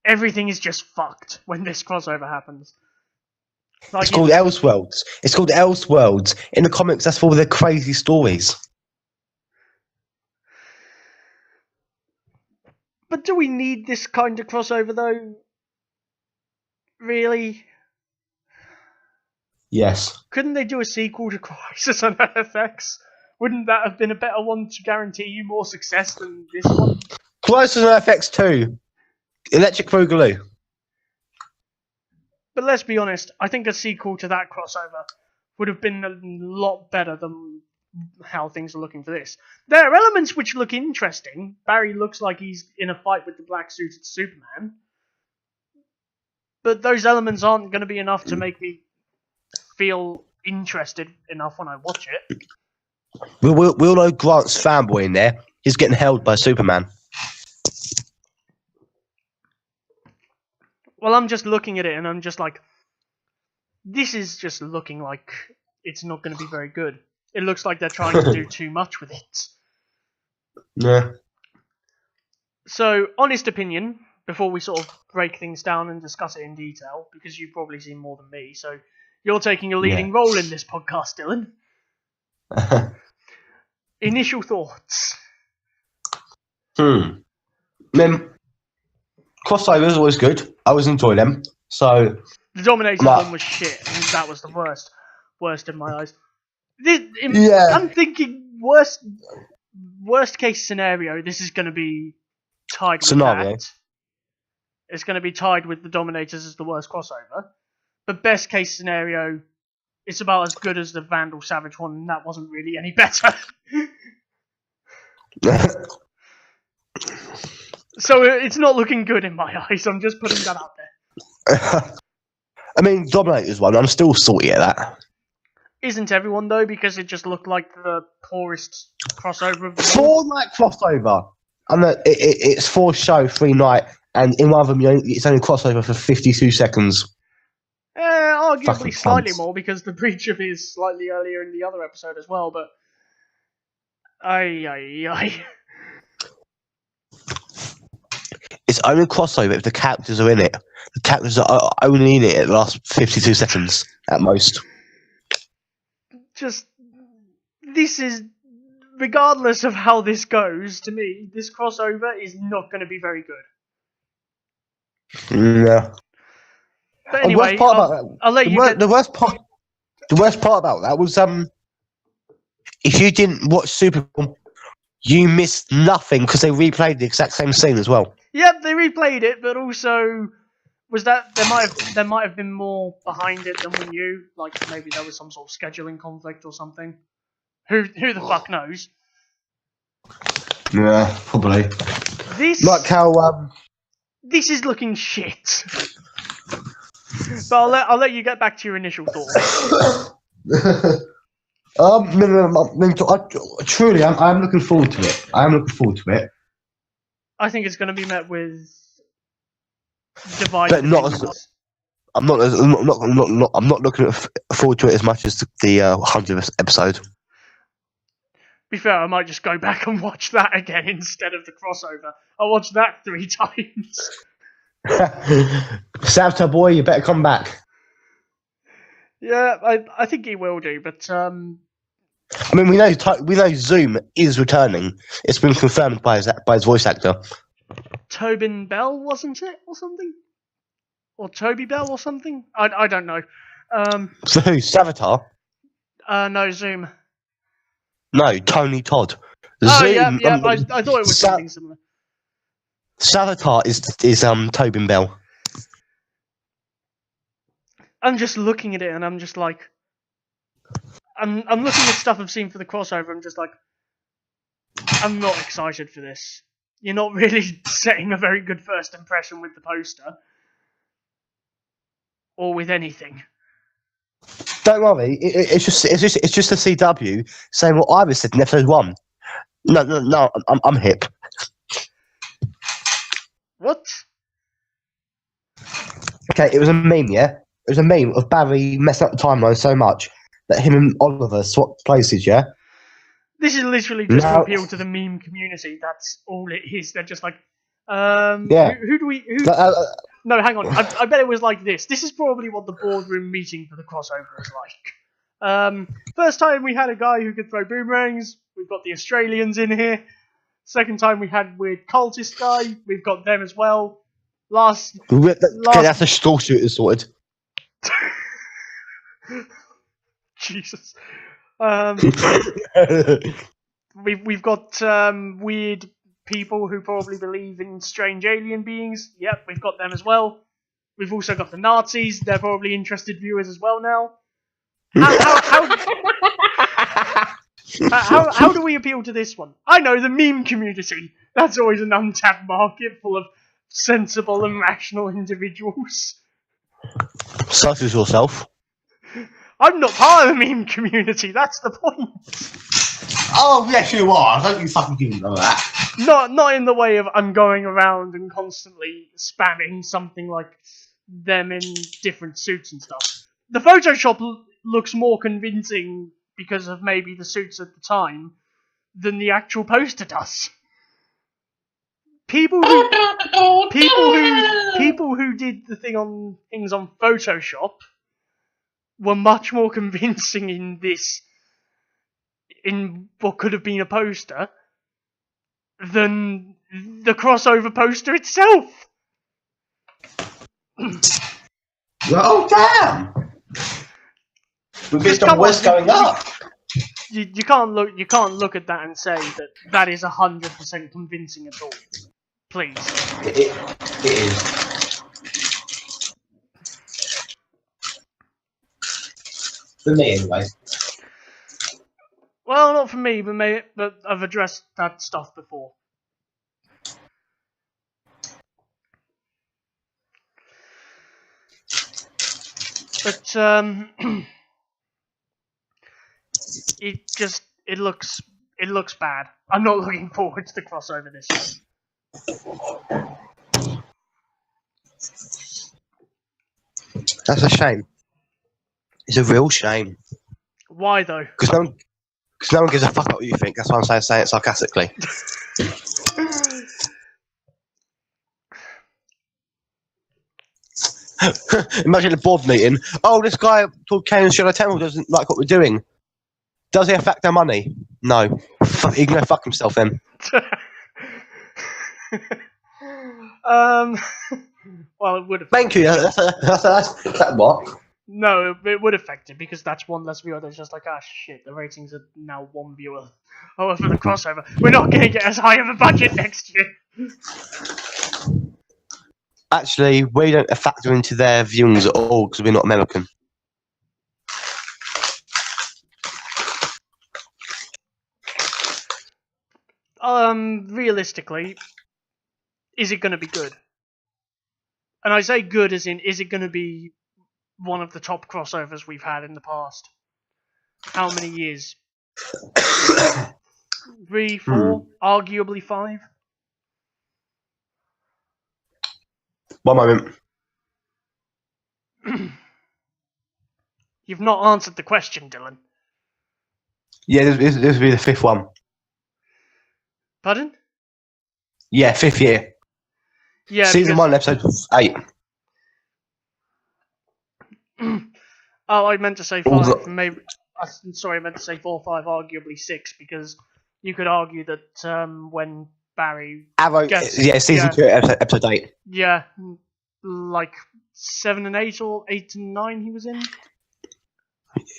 everything is just fucked when this crossover happens. Like, it's called Elseworlds. It's called Elseworlds. In the comics, that's for all their crazy stories. But do we need this kind of crossover, though? Really? Yes. Couldn't they do a sequel to Crisis on Earth X? Wouldn't that have been a better one to guarantee you more success than this one? Closer than FX2. Electric Boogaloo. But let's be honest, I think a sequel to that crossover would have been a lot better than how things are looking for this. There are elements which look interesting. Barry looks like he's in a fight with the black-suited Superman. But those elements aren't going to be enough to make me feel interested enough when I watch it. We'll know Grant's fanboy in there. He's getting held by Superman. Well, I'm just looking at it and I'm just like, this is just looking like it's not going to be very good. It looks like they're trying to do too much with it. Yeah. So, honest opinion, before we sort of break things down and discuss it in detail, because you've probably seen more than me, so you're taking a leading role in this podcast, Dylan. Initial thoughts. Crossovers are always good. I always enjoy them. So the Dominator one was shit, and that was the worst in my eyes. I'm thinking worst case scenario. This is going to be tied with that. It's going to be tied with the Dominators as the worst crossover. But best case scenario, it's about as good as the Vandal Savage one, and that wasn't really any better. So it's not looking good in my eyes. I'm just putting that out there. I mean, Dominator's one, I'm still salty at that. Isn't everyone, though, because it just looked like the poorest crossover of the 4-night crossover. And it's 4 show, 3 night, and in one of them, it's only crossover for 52 seconds. Arguably slightly more, because the breach of is slightly earlier in the other episode as well, but... It's only crossover if the characters are in it. The characters are only in it at the last 52 seconds, at most. This is... Regardless of how this goes, to me, this crossover is not going to be very good. Yeah. But anyway, I'll let you get... The worst part about that was, if you didn't watch Superman, you missed nothing because they replayed the exact same scene as well. Yep, they replayed it, but also was that there might have been more behind it than we knew. Like maybe there was some sort of scheduling conflict or something. Who the fuck knows? Yeah, probably. This is looking shit. But I'll let you get back to your initial thoughts. Truly, I'm looking forward to it. I think it's going to be met with divided opinions. I'm not looking forward to it as much as the 100th episode. Be fair, I might just go back and watch that again instead of the crossover. I'll watch that 3 times. Savta boy, you better come back. Yeah, I think he will do, but I mean, we know Zoom is returning. It's been confirmed by his voice actor. Tobin Bell, wasn't it, or something? Or Toby Bell, or something? I don't know. So who? Savitar? No, Zoom. No, Tony Todd. Zoom, yeah. I thought it was something similar. Savitar is Tobin Bell. I'm just looking at it and I'm just like, I'm looking at stuff I've seen for the crossover. I'm just like, I'm not excited for this. You're not really setting a very good first impression with the poster or with anything. Don't worry, it's just a CW saying what I was said in episode 1. No, I'm hip. What? Okay, it was a meme, yeah? It was a meme of Barry messing up the timeline so much that him and Oliver swapped places, yeah? This is literally just to appeal to the meme community. That's all it is. They're just like, who do we... No, hang on. I bet it was like this. This is probably what the boardroom meeting for the crossover is like. First time we had a guy who could throw boomerangs. We've got the Australians in here. Second time we had weird cultist guy. We've got them as well. Last okay, that's a store shooter sorted. Jesus. We've got weird people who probably believe in strange alien beings. Yep, we've got them as well. We've also got the Nazis. They're probably interested viewers as well now. How do we appeal to this one? I know, the meme community. That's always an untapped market full of sensible and rational individuals. Such as yourself. I'm not part of the meme community, that's the point. Oh, yes, you are. Don't you fucking give me that. Not in the way of I'm going around and constantly spamming something like them in different suits and stuff. The Photoshop looks more convincing because of maybe the suits at the time than the actual poster does. People who did the things on Photoshop were much more convincing in what could have been a poster than the crossover poster itself. Oh damn! Because what's going up? You can't look at that and say that is 100% convincing at all. Please. It is. For me, anyway. Well, not for me, but I've addressed that stuff before. But it looks bad. I'm not looking forward to the crossover this year. That's a shame. It's a real shame. Why though? Because no one gives a fuck about what you think. That's why I'm saying it sarcastically. Imagine a board meeting. Oh, this guy called Kanan and Dylan doesn't like what we're doing. Does it affect our money? No. He can go fuck himself then. Well, it would affect. Thank you. That's what? No, it would affect it because that's one less viewer. That's just like, ah, shit. The ratings are now one viewer. Oh, for the crossover, we're not going to get as high of a budget next year. Actually, we don't factor into their viewings at all because we're not American. Realistically, is it going to be good? And I say good as in, is it going to be one of the top crossovers we've had in the past? How many years? 3, 4, arguably 5? One moment. You've not answered the question, Dylan. Yeah, this will be the 5th one. Pardon? Yeah, 5th year. Yeah, Season 1, episode 8. Oh, I meant to say 5. Maybe. Sorry, I meant to say 4, 5, arguably 6, because you could argue that when Barry Arrow, season 2, episode 8. Yeah, like 7 and 8 or 8 and 9 he was in.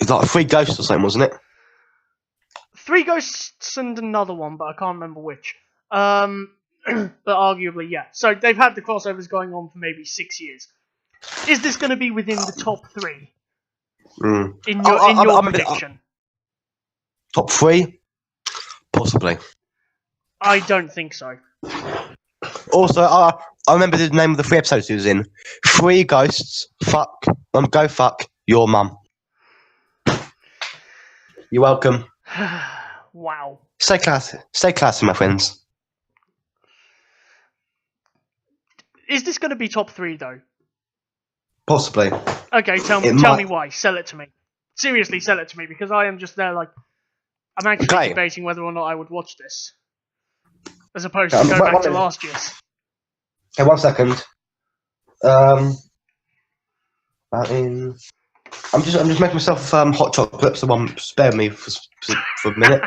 It's like 3 ghosts or something, wasn't it? 3 ghosts and another one, but I can't remember which. But arguably, yeah. So they've had the crossovers going on for maybe 6 years. Is this going to be within the top 3? In your prediction? Top 3? Possibly. I don't think so. Also, I remember the name of the 3 episodes he was in. 3 ghosts, go fuck your mum. You're welcome. Wow. Stay classy, my friends. Is this going to be top 3 though? Possibly. Okay, tell me why. Sell it to me. Seriously, sell it to me, because I am just there like, I'm actually debating whether or not I would watch this. As opposed to go back to last year's. Okay, 1 second. I'm just making myself hot chocolate, so spare me for a minute.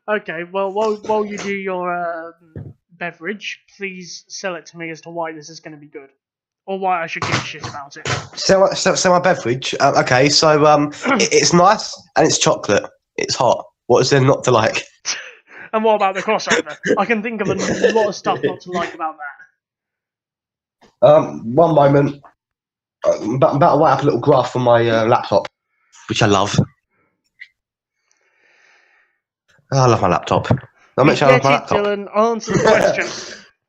Okay, well, while you do your beverage, please sell it to me as to why this is going to be good. or why I should give a shit about it. So my beverage. Okay, so it's nice and it's chocolate. It's hot. What is there not to like? And what about the crossover? I can think of a lot of stuff not to like about that. One moment. I'm about to write up a little graph on my laptop, which I love. I love my laptop. I'll make sure I love my laptop. Dylan, answer the question.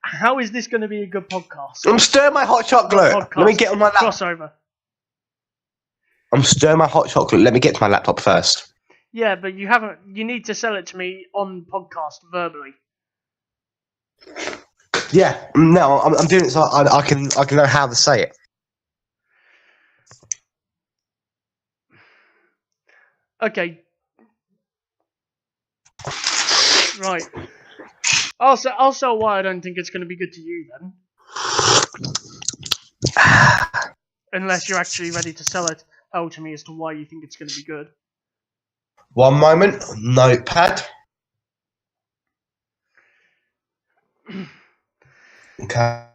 How is this going to be a good podcast? I'm stirring my hot chocolate. Let me get on my laptop. Crossover. I'm stirring my hot chocolate. Let me get to my laptop first. Yeah, but you haven't. You need to sell it to me on podcast verbally. Yeah, no, I'm doing it so I can know how to say it. Okay. Right. I'll sell why I don't think it's going to be good to you then. Unless you're actually ready to sell it out to me as to why you think it's going to be good. One moment. Notepad. Okay.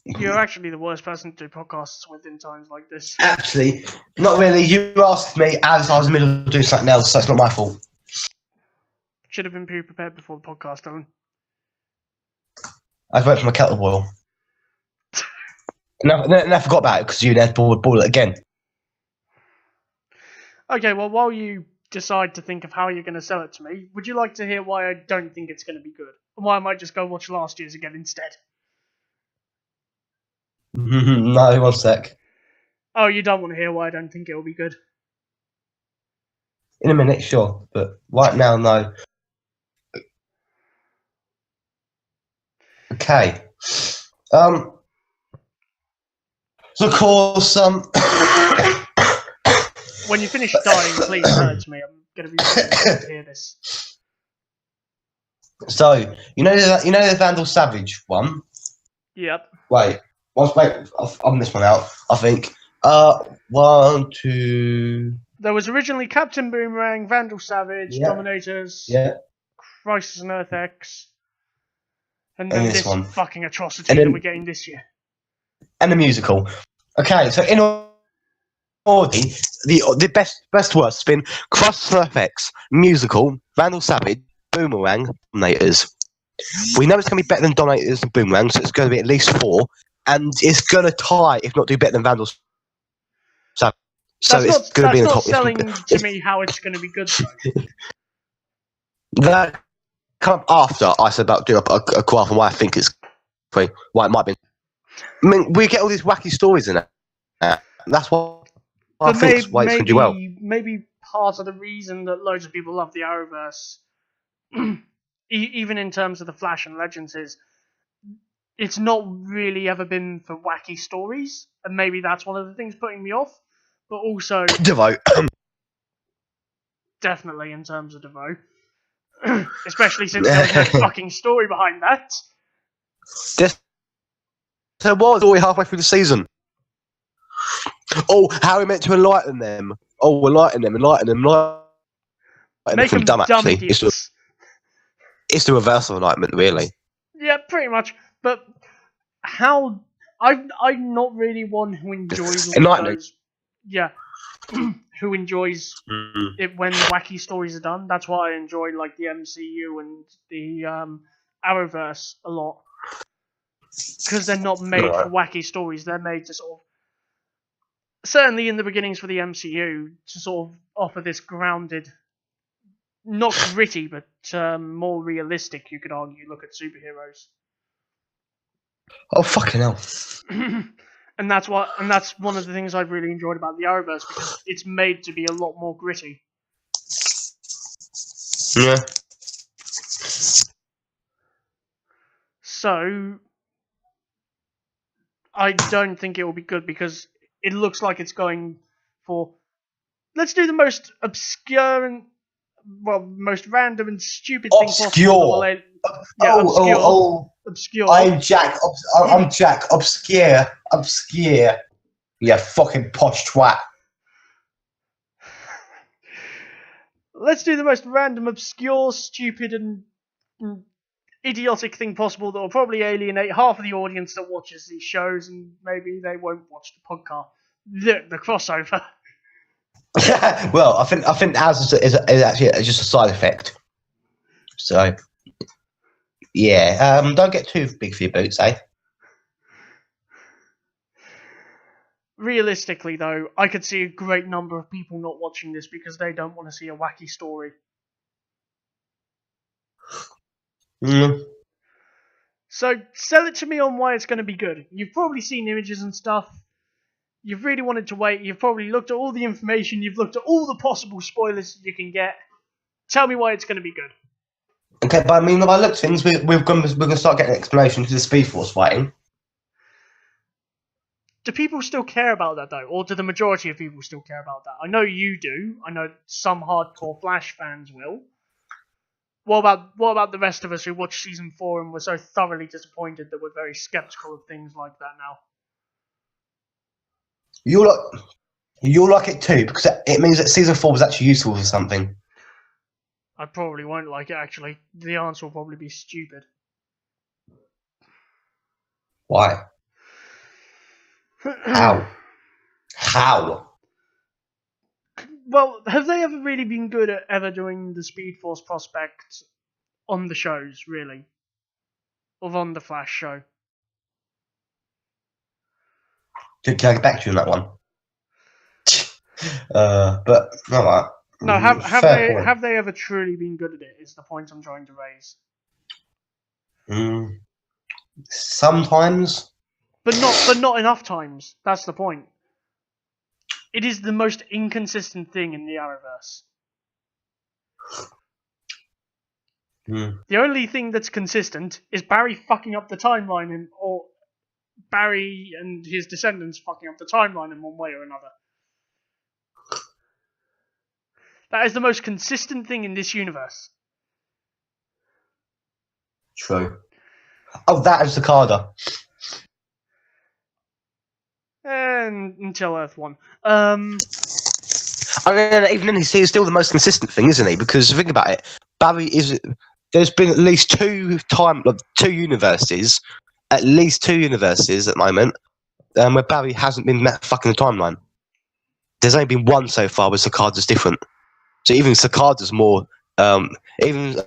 You're actually the worst person to do podcasts with in times like this. Actually, not really. You asked me as I was in the middle of doing something else, so it's not my fault. Should have been pre-prepared before the podcast, Dylan. I was waiting for my kettle to boil. And I forgot about it because you then boil it again. Okay, well, while you decide to think of how you're going to sell it to me, would you like to hear why I don't think it's going to be good? And why I might just go watch last year's again instead? No, one sec. Oh, you don't want to hear why I don't think it'll be good? In a minute, sure. But right now, no. Okay. So of course, when you finish dying, please tell it to me. I'm going to be really interested to hear this. So you know the Vandal Savage one. Yep. Wait. I'll miss one out. I think. 1, 2. There was originally Captain Boomerang, Vandal Savage, Yeah. Dominators, Yeah. Crisis on Earth X, and then this one. fucking atrocity that we're getting this year. And the musical. Okay, so in order, the best worst has been Crisis on Earth X, musical, Vandal Savage, Boomerang, Dominators. We know it's going to be better than Dominators and Boomerang, so it's going to be at least 4, and it's going to tie, if not do better than Vandal Savage. So it's going to be in the top. That's not selling to me how it's going to be good, though. That come after I said about doing a graph and why I think it's why it might be. I mean, we get all these wacky stories in it. That's why I think it's why it's going to do well. Maybe part of the reason that loads of people love the Arrowverse, even in terms of the Flash and Legends, is it's not really ever been for wacky stories, and maybe that's one of the things putting me off. But also, Devo. Definitely in terms of Devo. Especially since there's no fucking story behind that. There was story halfway through the season. Oh, how we meant to enlighten them. Oh, enlighten them. Make them dumb, actually. idiots. It's the reverse of enlightenment, really. Yeah, pretty much. But how... I'm not really one who enjoys all those... Yeah. Who enjoys it when wacky stories are done. That's why I enjoy like the MCU and the Arrowverse a lot. Because they're not made for wacky stories. They're made to sort of... Certainly in the beginnings for the MCU, to sort of offer this grounded... Not gritty, but more realistic, you could argue, look at superheroes. Oh, fucking hell. And that's one of the things I've really enjoyed about the Arrowverse, because it's made to be a lot more gritty. Yeah. So I don't think it will be good, because it looks like it's going for, let's do the most obscure and most random and stupid thing possible. Obscure. I'm Jack. Obscure. Yeah, fucking posh twat. Let's do the most random, obscure, stupid, and idiotic thing possible that will probably alienate half of the audience that watches these shows, and maybe they won't watch the podcast, the crossover. Well, I think ours is actually just a side effect. So, yeah, don't get too big for your boots, eh? Realistically, though, I could see a great number of people not watching this because they don't want to see a wacky story. So, sell it to me on why it's going to be good. You've probably seen images and stuff. You've really wanted to wait. You've probably looked at all the information. You've looked at all the possible spoilers you can get. Tell me why it's going to be good. Okay, but I mean, by look things, we're going to start getting an explanation to the Speed Force fighting. Do people still care about that, though? Or do the majority of people still care about that? I know you do. I know some hardcore Flash fans will. What about the rest of us who watched Season 4 and were so thoroughly disappointed that we're very skeptical of things like that now? You'll like it too, because it means that Season 4 was actually useful for something. I probably won't like it, actually. The answer will probably be stupid. Why? How? Well, have they ever really been good at ever doing the Speed Force prospect on the shows, really? Or on the Flash show? Can I get back to you on that one? But, alright. No, have they ever truly been good at it, is the point I'm trying to raise. Sometimes. But not enough times. That's the point. It is the most inconsistent thing in the Arrowverse. The only thing that's consistent is Barry fucking up the timeline, or Barry and his descendants fucking up the timeline in one way or another. That is the most consistent thing in this universe. True. Oh, that is Cicada. And until Earth 1. I mean, even then, he's still the most consistent thing, isn't he? Because think about it, Barry is. There's been at least two universes at the moment, where Barry hasn't been that fucking timeline. There's only been one so far where Cicada's different. So even Cicada's more, Cicada's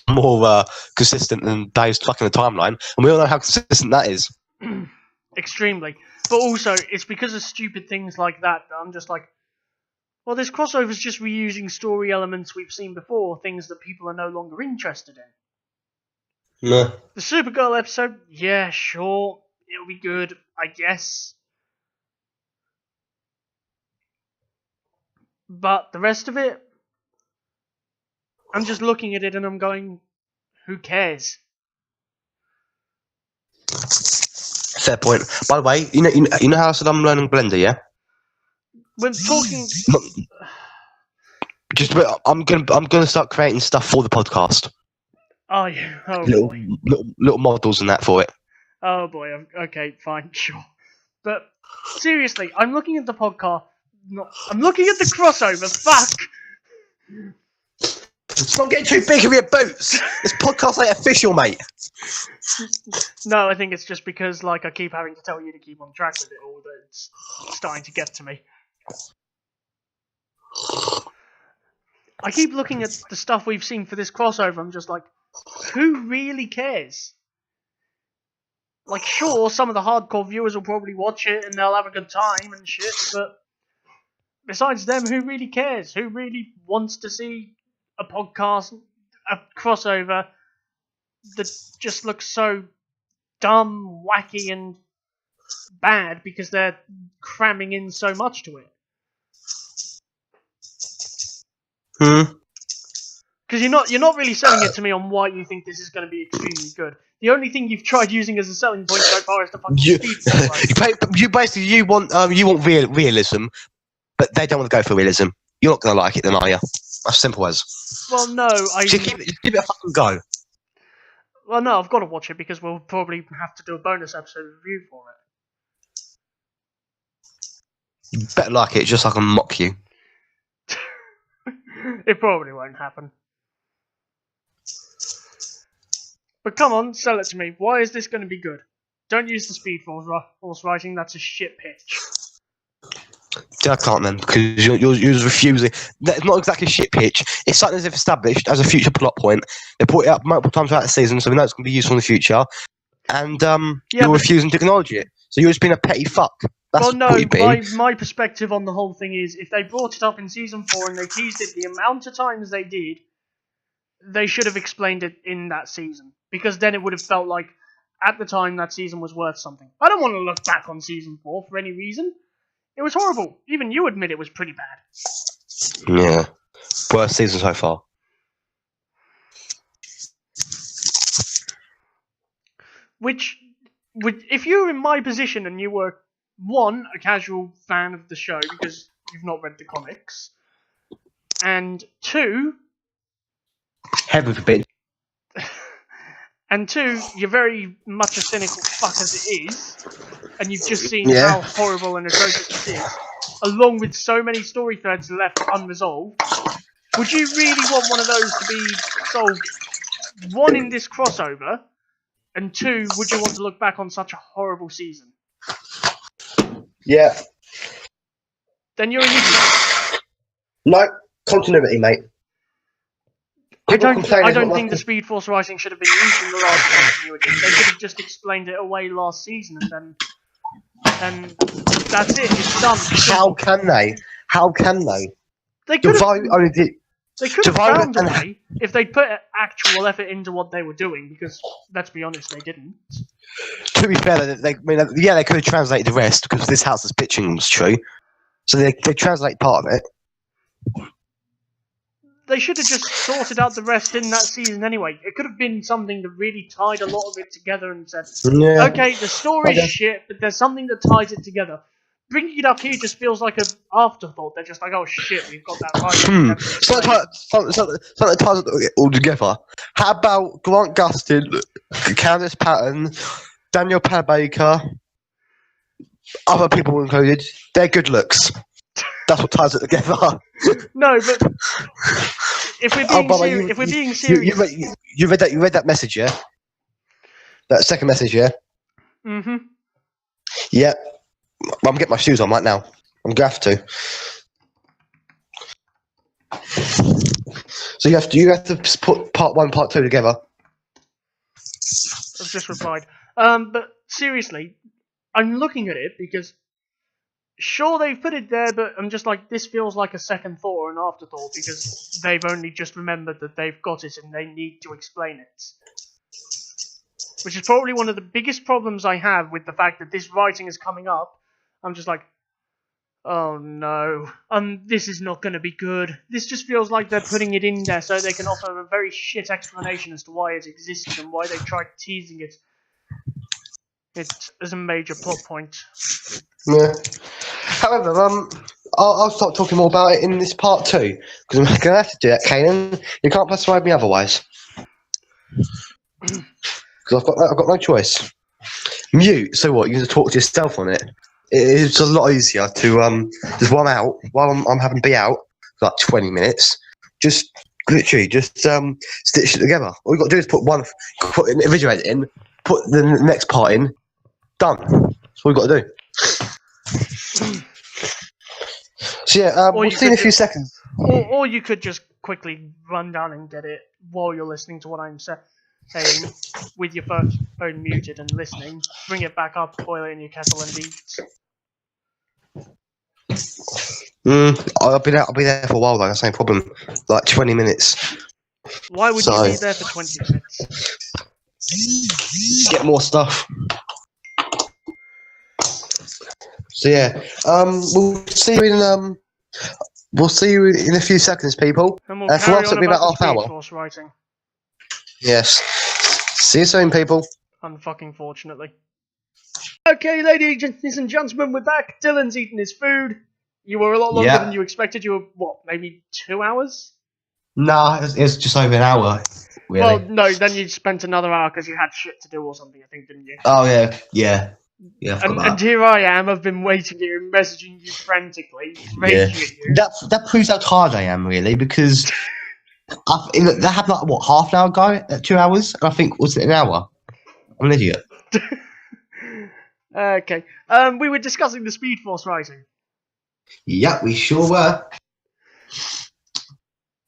more consistent than Barry's fucking the timeline, and we all know how consistent that is. Extremely. But also, it's because of stupid things like that I'm just like, well, this crossover's just reusing story elements we've seen before, things that people are no longer interested in. No. The Supergirl episode, yeah, sure, it'll be good, I guess. But the rest of it, I'm just looking at it and I'm going, who cares? Fair point. By the way, you know how I said I'm learning Blender, yeah? When talking, I'm gonna start creating stuff for the podcast. Oh yeah, Little models and that for it. Oh boy, okay, fine, sure. But seriously, I'm looking at the podcast. I'm looking at the crossover. Fuck. Stop getting too big of your boots. This podcast ain't official, mate. No, I think it's just because I keep having to tell you to keep on track with it all that it's starting to get to me. I keep looking at the stuff we've seen for this crossover. I'm just like, who really cares? Sure, some of the hardcore viewers will probably watch it and they'll have a good time and shit, but besides them, who really cares? Who really wants to see a podcast, a crossover that just looks so dumb, wacky, and bad because they're cramming in so much to it? Because you're not really selling it to me on why you think this is going to be extremely good. The only thing you've tried using as a selling point so far is the fucking speed. You want realism, but they don't want to go for realism. You're not going to like it, then, are you? As simple as. Well, no, Just give it a fucking go. Well, no, I've got to watch it because we'll probably have to do a bonus episode review for it. You better like it, just so I can mock you. It probably won't happen. But come on, sell it to me. Why is this going to be good? Don't use the Speed Force writing. That's a shit pitch. I can't then, because you're refusing. It's not exactly a shit pitch. It's something as if established as a future plot point. They put it up multiple times throughout the season, so we know it's going to be useful in the future. And you're refusing to acknowledge it. So you're just being a petty fuck. That's well, no, what you've been. my perspective on the whole thing is, if they brought it up in Season 4 and they teased it the amount of times they did, they should have explained it in that season. Because then it would have felt like, at the time, that season was worth something. I don't want to look back on Season 4 for any reason. It was horrible. Even you admit it was pretty bad. Yeah. Worst season so far. Which, if you were in my position and you were, one, a casual fan of the show because you've not read the comics, and two... Heaven forbid. And two, you're very much a cynical fuck as it is, and you've just seen how horrible and atrocious it is, along with so many story threads left unresolved. Would you really want one of those to be solved, one, in this crossover, and two, would you want to look back on such a horrible season? Yeah. Then you're an idiot. No, continuity, mate. I don't think the Speed Force writing should have been used in the last continuity. They could have just explained it away last season, and that's it. It's done. How can they? How can they? They could have only did. They could have found a way if they'd put actual effort into what they were doing. Because let's be honest, they didn't. To be fair, they could have translated the rest because this house's pitching was true. So they translate part of it. They should have just sorted out the rest in that season anyway. It could have been something that really tied a lot of it together and said, okay, the story's shit, but there's something that ties it together. Bringing it up here just feels like an afterthought. They're just like, oh shit, we've got that right. Something that ties it all together. How about Grant Gustin, Candice Patton, Daniel Panabaker, other people included? They're good looks. That's what ties it together. No, but if we're being serious, you read that message, yeah? That second message, yeah? Mm-hmm. Yeah. I'm getting my shoes on right now. I'm gonna have to. So you have to put part 1, part 2 together. I've just replied. But seriously, I'm looking at it because. Sure, they've put it there, but I'm just like, this feels like a second thought or an afterthought because they've only just remembered that they've got it and they need to explain it. Which is probably one of the biggest problems I have with the fact that this writing is coming up. I'm just like, oh no, this is not going to be good. This just feels like they're putting it in there so they can offer a very shit explanation as to why it existed and why they tried teasing it. It is a major plot point. Yeah. However, I'll start talking more about it in this part 2 because I'm going to have to do that, Kanan. You can't persuade me otherwise. Because I've got no choice. Mute. So what? You can talk to yourself on it. It's a lot easier to just while I'm having to be out for like 20 minutes. Just literally stitch it together. All you got to do is put the video edit in, put the next part in. Done. That's all you got to do. So yeah, we'll see in a few seconds. Or you could just quickly run down and get it while you're listening to what I'm saying, with your phone muted and listening. Bring it back up, boil it in your kettle, and eat. I'll be there for a while though. That's no problem. Like 20 minutes. Why would you be there for 20 minutes? Get more stuff. So yeah, we'll see you in a few seconds, people. And we'll carry on it'll be about half hour. Force writing. Yes. See you soon, people. Unfucking fortunately. Okay, ladies and gentlemen, we're back. Dylan's eating his food. You were a lot longer than you expected. You were what, maybe 2 hours? Nah, it's just over an hour. Really. Well, no, then you spent another hour because you had shit to do or something, I think, didn't you? Oh yeah. And here I am. I've been waiting here and messaging you frantically, raging at you. That proves how tired I am, really, because That happened like what, half an hour ago? 2 hours? And I think was it an hour? I'm an idiot. Okay. We were discussing the Speed Force writing. Yeah, we sure were.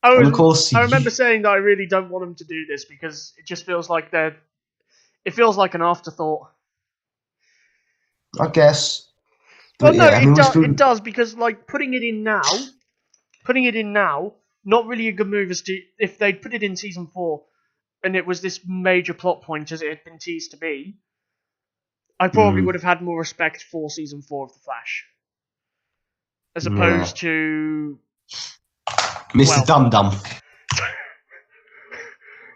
And of course, I remember saying that I really don't want them to do this because it just feels like it feels like an afterthought. I guess. Well, no, yeah, it does because like putting it in now, not really a good move as to if they'd put it in season 4, and it was this major plot point as it had been teased to be. I probably would have had more respect for season 4 of The Flash, as opposed to Mr. Dum Dum.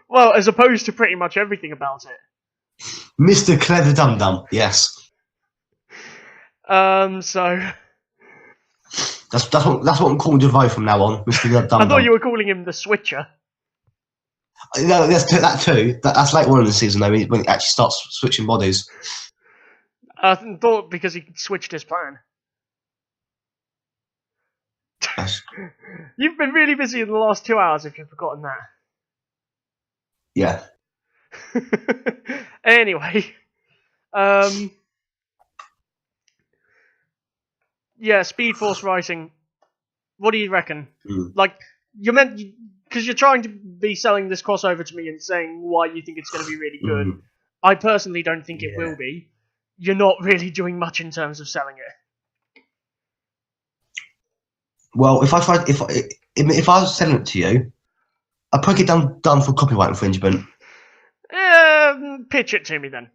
Well, as opposed to pretty much everything about it. Mr. Clever Dum Dum, yes. So that's what I'm calling Devoe from now on, Mr. Dum Dum. I thought you were calling him the Switcher. No, that too. That's later on in the season though, when he actually starts switching bodies. I thought because he switched his plan. You've been really busy in the last 2 hours if you've forgotten that. Yeah. Anyway. Yeah, Speed Force writing. What do you reckon? Like, because you're trying to be selling this crossover to me and saying why you think it's going to be really good. I personally don't think it will be. You're not really doing much in terms of selling it. Well, if I was selling it to you, I'd probably get done for copyright infringement. Pitch it to me then.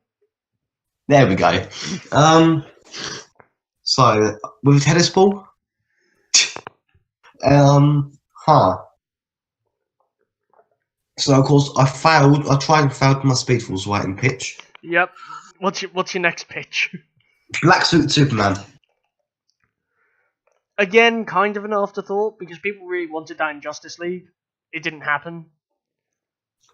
There we go. So with tennis ball, So of course I failed. I tried and failed my Speed Force writing pitch. Yep. What's your next pitch? Black suit Superman. Again, kind of an afterthought because people really wanted that in Justice League. It didn't happen.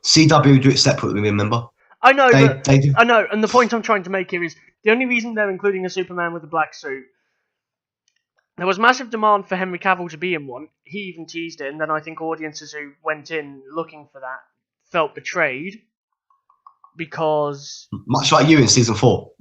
CW do it separately, remember? I know, they do. I know, and the point I'm trying to make here is the only reason they're including a Superman with a black suit. There was massive demand for Henry Cavill to be in one. He even teased it, and then I think audiences who went in looking for that felt betrayed because much like you in season 4.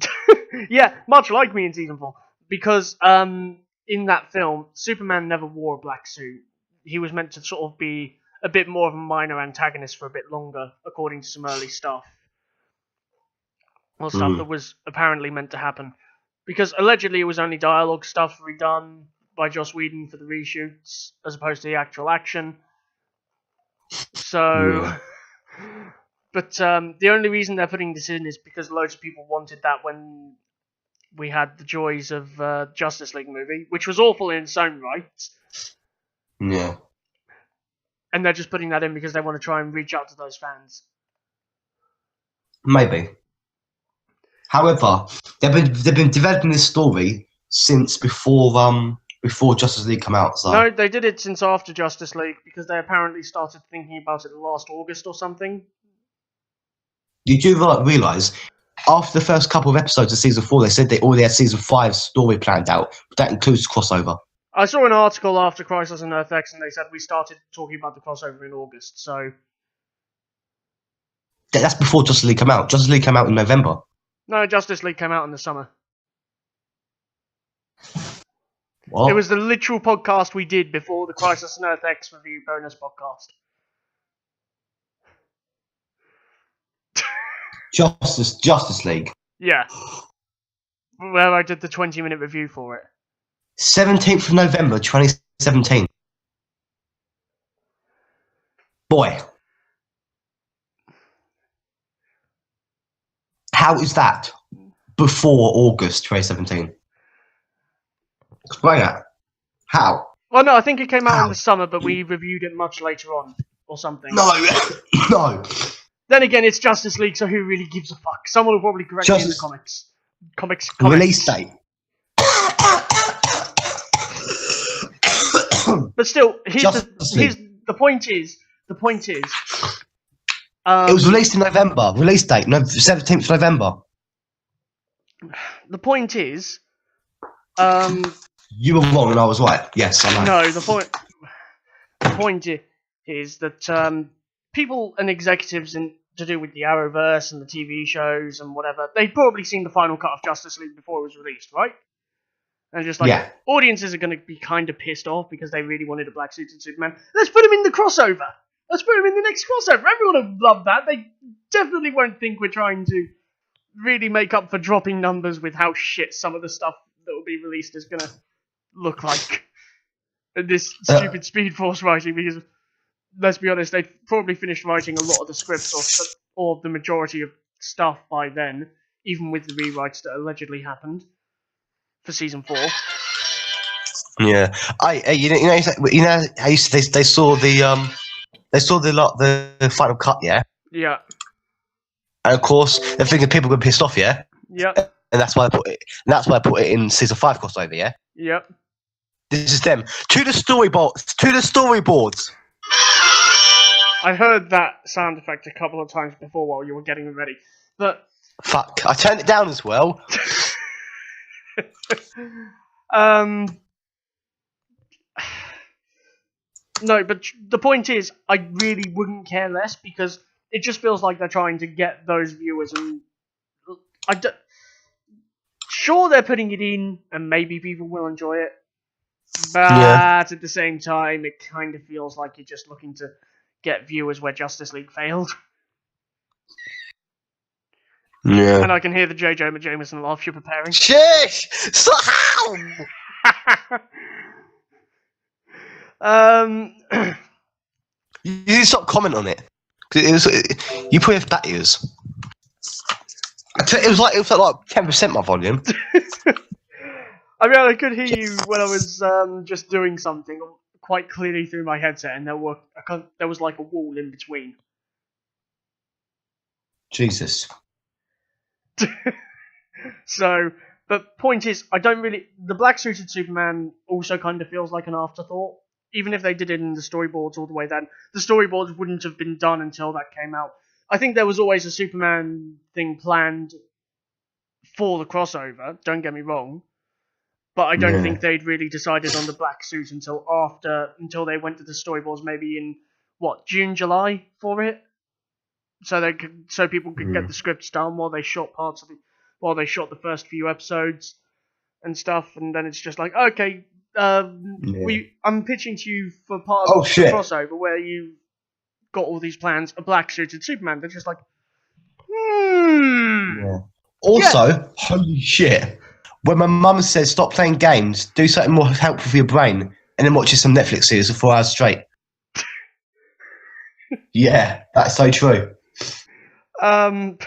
Yeah, much like me in season 4, because in that film, Superman never wore a black suit. He was meant to sort of be a bit more of a minor antagonist for a bit longer, according to some early stuff. Or stuff that was apparently meant to happen. Because allegedly it was only dialogue stuff redone by Joss Whedon for the reshoots, as opposed to the actual action. So... But the only reason they're putting this in is because loads of people wanted that when we had the joys of Justice League movie, which was awful in its own right. Yeah. And they're just putting that in because they want to try and reach out to those fans. Maybe. However, they've been developing this story since before Justice League come out. So. No, they did it since after Justice League because they apparently started thinking about it last August or something. Did you realise, after the first couple of episodes of season 4, they said they already had season 5's story planned out, but that includes crossover. I saw an article after Crisis on Earth X, and they said we started talking about the crossover in August, so... That's before Justice League came out. Justice League came out in November. No, Justice League came out in the summer. What? It was the literal podcast we did before the Crisis on Earth X review bonus podcast. Justice League. Yeah. Where I did the 20-minute review for it. 17th of November, 2017. Boy. How is that before August 2017? Explain that. How? Well, no, I think it came out in the summer, but we reviewed it much later on, or something. No, no. Then again, it's Justice League, so who really gives a fuck? Someone will probably correct me in the comments. Comics. Release date. But still, the point is. It was released in November. Release date, 17th of November. The point is... you were wrong and I was right. Yes, I know. No, the point is... is that people and executives to do with the Arrowverse and the TV shows and whatever, they'd probably seen the final cut of Justice League before it was released, right? And just like, Yeah. audiences are going to be kind of pissed off because they really wanted a black suited Superman. Let's put him in the crossover. Let's put him in the next crossover. Everyone will love that. They definitely won't think we're trying to really make up for dropping numbers with how shit some of the stuff that will be released is going to look like. And this stupid Speed Force writing, because let's be honest, they've probably finished writing a lot of the scripts or the majority of stuff by then, even with the rewrites that allegedly happened for season 4. Yeah, you know how they saw the final cut, yeah. Yeah. And of course, they're thinking people were pissed off, yeah. Yep. And that's why I put it. And that's why I put it in season 5 crossover, yeah. Yep. This is them to the storyboards. To the storyboards. I heard that sound effect a couple of times before while you were getting them ready, but fuck, I turned it down as well. No, but the point is, I really wouldn't care less because it just feels like they're trying to get those viewers, and sure, they're putting it in, and maybe people will enjoy it, but at the same time, it kind of feels like you're just looking to get viewers where Justice League failed. Yeah. And I can hear the J. Jonah Jameson laugh you're preparing. Shish! Stop! You need to stop commenting on it. You probably have bad ears. It was like 10% my volume. I mean, I could hear you when I was just doing something quite clearly through my headset, and there was like a wall in between. Jesus. So, but point is, the black suited Superman also kind of feels like an afterthought. Even if they did it in the storyboards all the way then, the storyboards wouldn't have been done until that came out. I think there was always a Superman thing planned for the crossover, don't get me wrong, but I don't think they'd really decided on the black suit until they went to the storyboards, maybe in June, July for it, so people could get the scripts done while they shot the first few episodes and stuff, and then it's just like, okay, I'm pitching to you for part of the crossover where you got all these plans, a black suited Superman. They're just like, Yeah. Also, holy shit. When my mum says stop playing games, do something more helpful for your brain, and then watches some Netflix series for 4 hours straight. Yeah, that's so true. But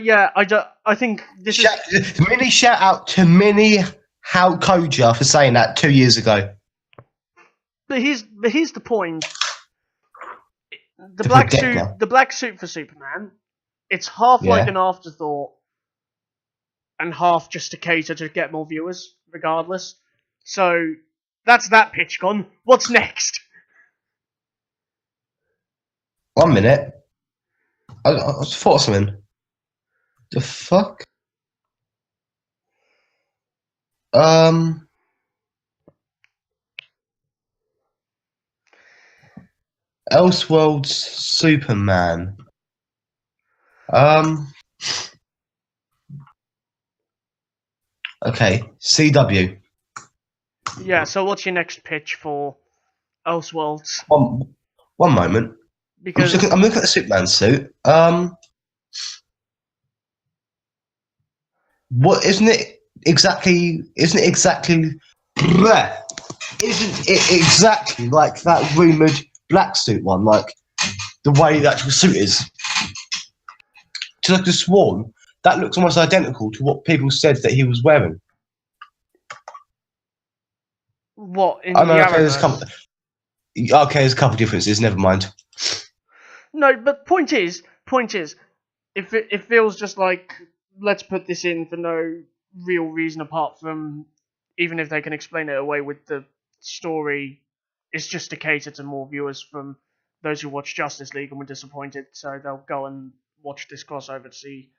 yeah, I think this is... Mini shout out to Mini How Koja for saying that 2 years ago. But here's the point. The black suit for Superman, it's half like an afterthought and half just to cater to get more viewers, regardless. So that's that pitch gone. What's next? 1 minute. I thought something. The fuck? Elseworlds Superman. Okay, CW. Yeah, so what's your next pitch for Elseworlds? One moment. Because I'm looking at the Superman suit. What isn't it exactly like that rumoured black suit one, like the way the actual suit is? Just like the sworn, that looks almost identical to what people said that he was wearing. What in the Arrowverse? There's a couple differences. Never mind. No, but point is, if it feels just like, let's put this in for no real reason apart from, even if they can explain it away with the story, it's just to cater to more viewers from those who watched Justice League and were disappointed, so they'll go and watch this crossover to see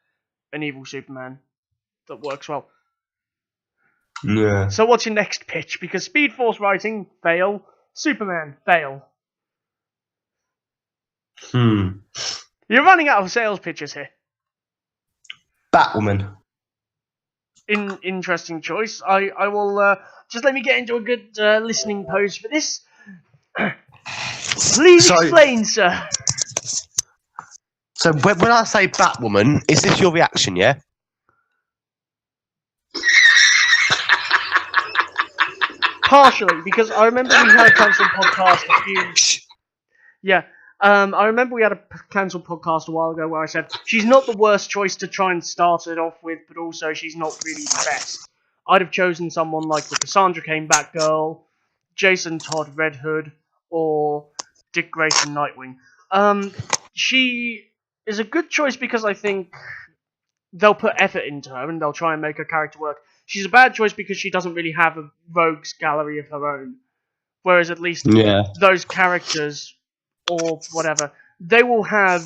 an evil Superman that works well. Yeah. So what's your next pitch? Because Speed Force writing, fail. Superman, fail. You're running out of sales pitches here. Batwoman. Interesting choice. I will just let me get into a good listening pose for this. Please explain, sir. So when I say Batwoman, is this your reaction? Yeah. Partially, because I remember we had a cancelled podcast a few. Yeah. I remember we had a cancelled podcast a while ago where I said she's not the worst choice to try and start it off with, but also she's not really the best. I'd have chosen someone like the Cassandra Cain Batgirl, Jason Todd Red Hood, or Dick Grayson Nightwing. She is a good choice because I think they'll put effort into her and they'll try and make her character work. She's a bad choice because she doesn't really have a rogues gallery of her own. Whereas at least those characters, or whatever, they will have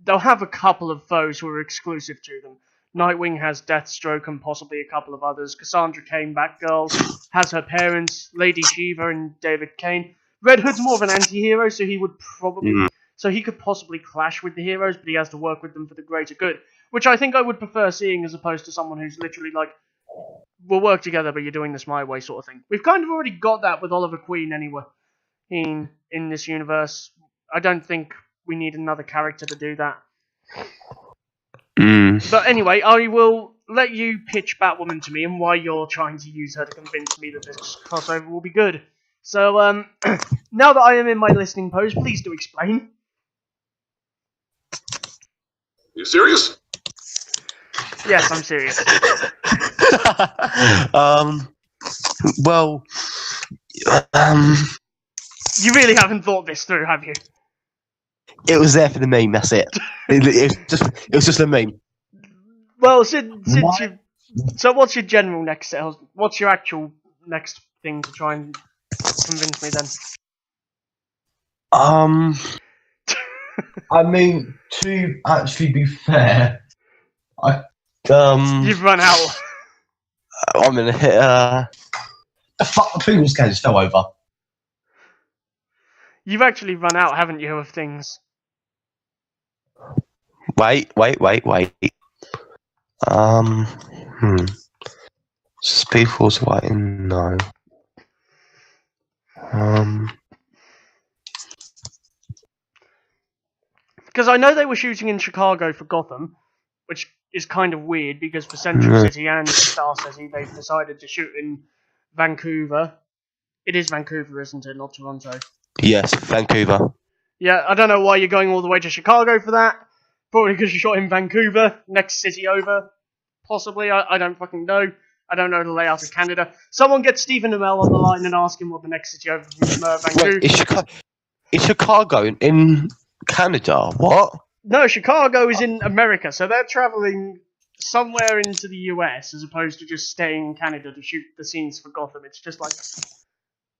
they'll have a couple of foes who are exclusive to them. Nightwing has Deathstroke and possibly a couple of others. Cassandra Cain Batgirl has her parents, Lady Shiva and David Kane. Red Hood's more of an anti-hero, so he would probably... So he could possibly clash with the heroes, but he has to work with them for the greater good. Which I think I would prefer seeing as opposed to someone who's literally like, we'll work together, but you're doing this my way sort of thing. We've kind of already got that with Oliver Queen anyway. In this universe. I don't think we need another character to do that. But anyway, I will let you pitch Batwoman to me and why you're trying to use her to convince me that this crossover will be good. So, now that I am in my listening pose, please do explain. You serious? Yes, I'm serious. You really haven't thought this through, have you? It was there for the meme, that's it. It was just a meme. Well, since you... So what's your general next sales? What's your actual next thing to try and convince me then? I mean, to actually be fair, You've run out. I'm gonna hit, fuck, the previous game just fell over. You've actually run out, haven't you, of things? Wait. Speed Force Whiting, no. Because I know they were shooting in Chicago for Gotham, which is kind of weird because for Central City and Star City they've decided to shoot in Vancouver. It is Vancouver, isn't it? Not Toronto. Yes, Vancouver. Yeah, I don't know why you're going all the way to Chicago for that. Probably because you shot in Vancouver, next city over. Possibly, I don't fucking know. I don't know the layout of Canada. Someone get Stephen Amell on the line and ask him what the next city over from Vancouver. Wait, is Chicago in Canada? What? No, Chicago is in America, so they're travelling somewhere into the US as opposed to just staying in Canada to shoot the scenes for Gotham. It's just like,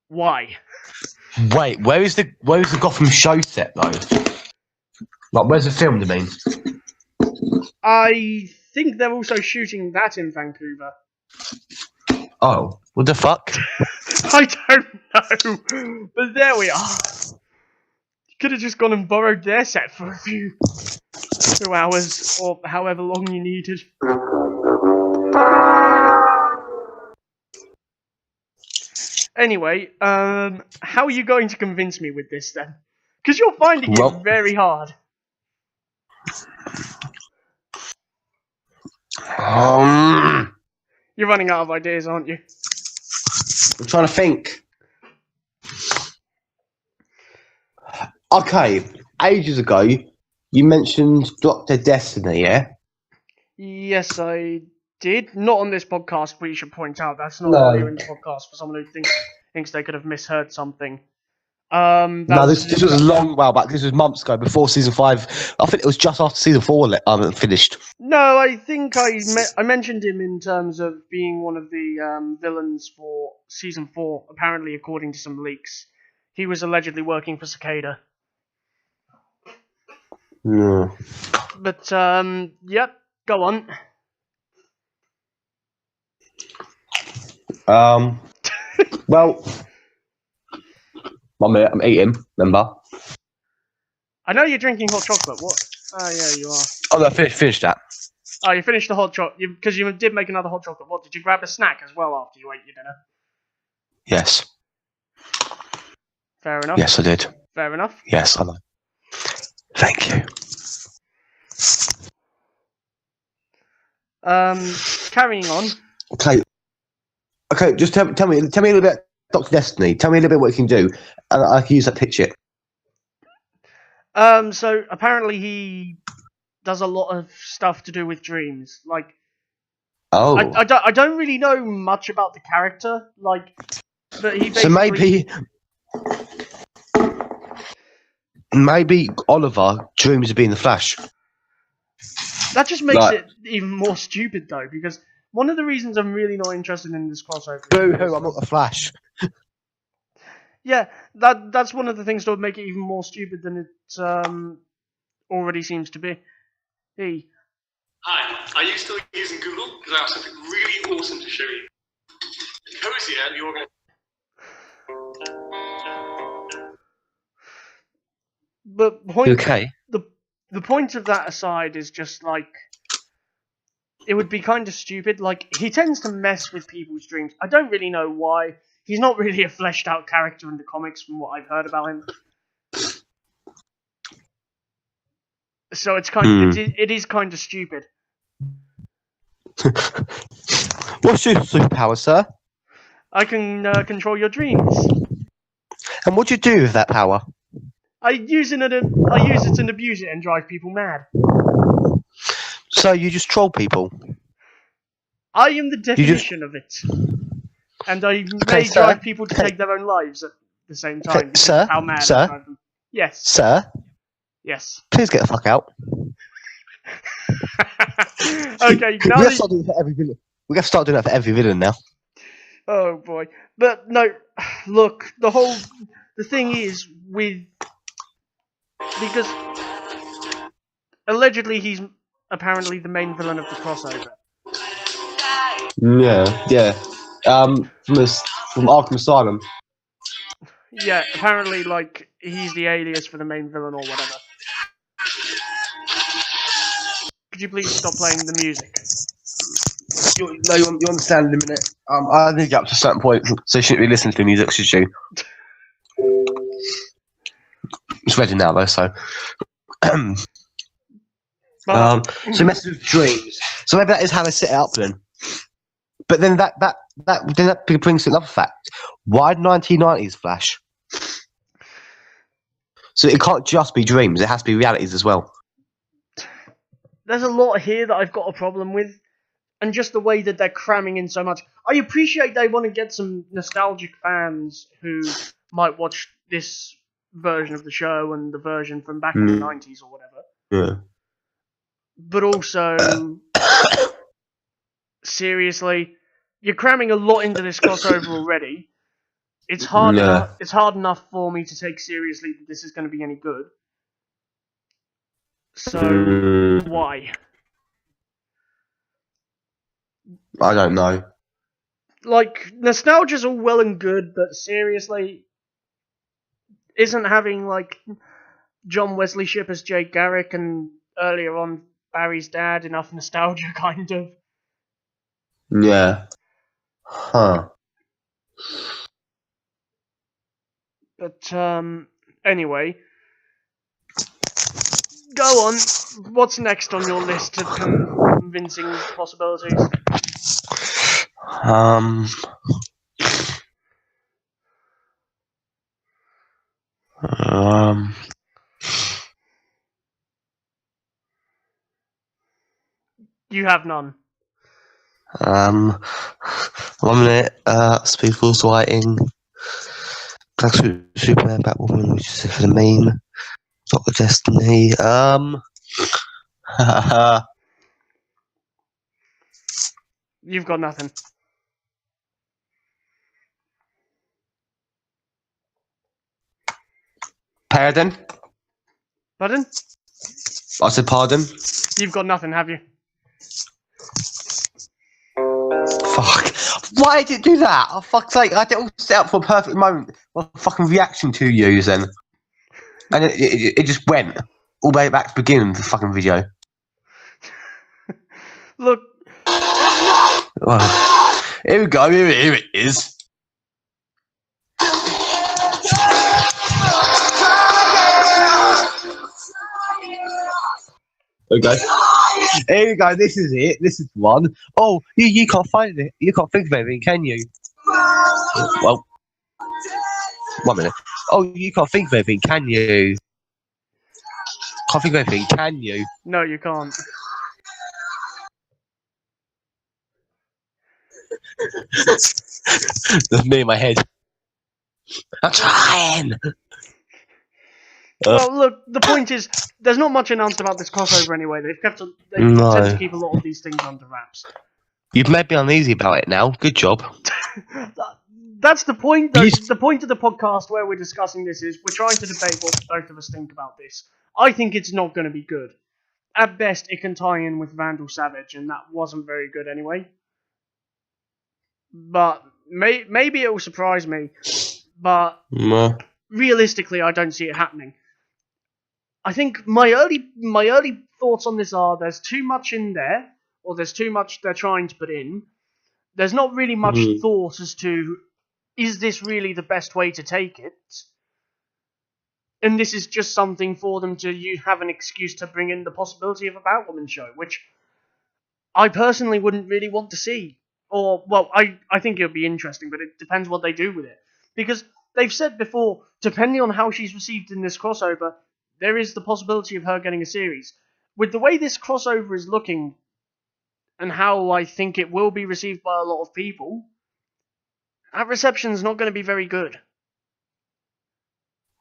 why? Wait, where is the Gotham show set though? Like, where's the film? You mean? I think they're also shooting that in Vancouver. Oh, what the fuck? I don't know, but there we are. You could have just gone and borrowed their set for a few hours or however long you needed. Anyway, how are you going to convince me with this then? Because you're finding it very hard. You're running out of ideas, aren't you? I'm trying to think. Okay, ages ago, you mentioned Dr. Destiny, yeah? Yes, I did. Not on this podcast, we should point out. That's not earlier in the podcast for someone who thinks they could have misheard something. This was a long while back. This was months ago, before season 5. I think it was just after season 4 finished. No, I think I mentioned him in terms of being one of the villains for season 4. Apparently, according to some leaks, he was allegedly working for Cicada. Yeah. But yep, go on. Well, 1 minute, I'm eating, remember? I know you're drinking hot chocolate. What? Oh, yeah, you are. Oh, no, finished that. Oh, you finished the hot chocolate because you did make another hot chocolate. What? Did you grab a snack as well after you ate your dinner? Yes. Fair enough. Yes, I did. Fair enough. Yes, I know. Thank you. Carrying on. Okay. Just tell me a little bit, Dr. Destiny. Tell me a little bit what you can do, and I can use that picture. So apparently he does a lot of stuff to do with dreams. Like, Oh. I don't really know much about the character. Like, but he basically... So maybe Oliver dreams of being the Flash. That just makes it even more stupid, though, because one of the reasons I'm really not interested in this crossover... Boo-hoo, I'm not the Flash. Yeah, that's one of the things that would make it even more stupid than it already seems to be. Hey. Hi, are you still using Google? Because I have something really awesome to show you. Cozy, you're going to... But Okay. The point of that aside is just like... It would be kind of stupid. Like, he tends to mess with people's dreams. I don't really know why. He's not really a fleshed out character in the comics from what I've heard about him. So it's it is kind of stupid. What's your superpower, sir? I can control your dreams. And what do you do with that power? I use it and abuse it and drive people mad. So you just troll people? I am the definition of it. And I may drive people to take their own lives at the same time. Okay, sir? How mad Sir? I drive them. Yes. Sir? Yes. Please get the fuck out. Okay, now we have to start doing that for every villain. We have to start doing that for every villain now. Oh boy. But no, look, the thing is with... Because allegedly he's apparently the main villain of the crossover. Yeah. From Arkham Asylum. Yeah, apparently, like, he's the alias for the main villain or whatever. Could you please stop playing the music? You understand in a minute. I need to get up to a certain point, so you shouldn't be listening to the music, should you? It's ready now, though, so... so messes with dreams. So maybe that is how they set it up, then. But then that brings to another fact. Why 1990s Flash? So it can't just be dreams, it has to be realities as well. There's a lot here that I've got a problem with. And just the way that they're cramming in so much. I appreciate they want to get some nostalgic fans who might watch this version of the show and the version from back in the 90s or whatever. Yeah. But also, seriously, you're cramming a lot into this crossover already. It's hard enough for me to take seriously that this is going to be any good. So, why? I don't know. Like, nostalgia's all well and good, but seriously, isn't having, like, John Wesley Shipp as Jake Garrick and earlier on Barry's dad enough nostalgia, kind of? Yeah. Huh. But, anyway. Go on. What's next on your list of convincing possibilities? You have none. 1 minute, Speedful's writing. Black Superman, Batwoman, which is for the meme. Dr. Destiny. You've got nothing. Pardon? Pardon? I said pardon. You've got nothing, have you? Fuck. Why did it do that? Oh, fuck's sake. I had it all set up for a perfect moment. What a fucking reaction to you, then. And it just went all the way back to the beginning of the fucking video. Look, Oh, here we go. Here it is. Okay. Here we go. This is it. This is one. Oh, you can't find it. You can't think of anything, can you? Well, 1 minute. Oh, you can't think of anything, can you? Can't think of anything, can you? no, you can't. That's me in my head. I'm trying. Well, look, the point is, there's not much announced about this crossover anyway. They tend to keep a lot of these things under wraps. You've made me uneasy about it now. Good job. That's the point. The point of the podcast where we're discussing this is we're trying to debate what both of us think about this. I think it's not going to be good. At best, it can tie in with Vandal Savage, and that wasn't very good anyway. But maybe it will surprise me. But realistically, I don't see it happening. I think my early thoughts on this are there's too much in there, or there's too much they're trying to put in. There's not really much thought as to, is this really the best way to take it? And this is just something for them to have an excuse to bring in the possibility of a Batwoman show, which I personally wouldn't really want to see. Or, well, I think it would be interesting, but it depends what they do with it. Because they've said before, depending on how she's received in this crossover, there is the possibility of her getting a series. With the way this crossover is looking, and how I think it will be received by a lot of people, that reception's not going to be very good.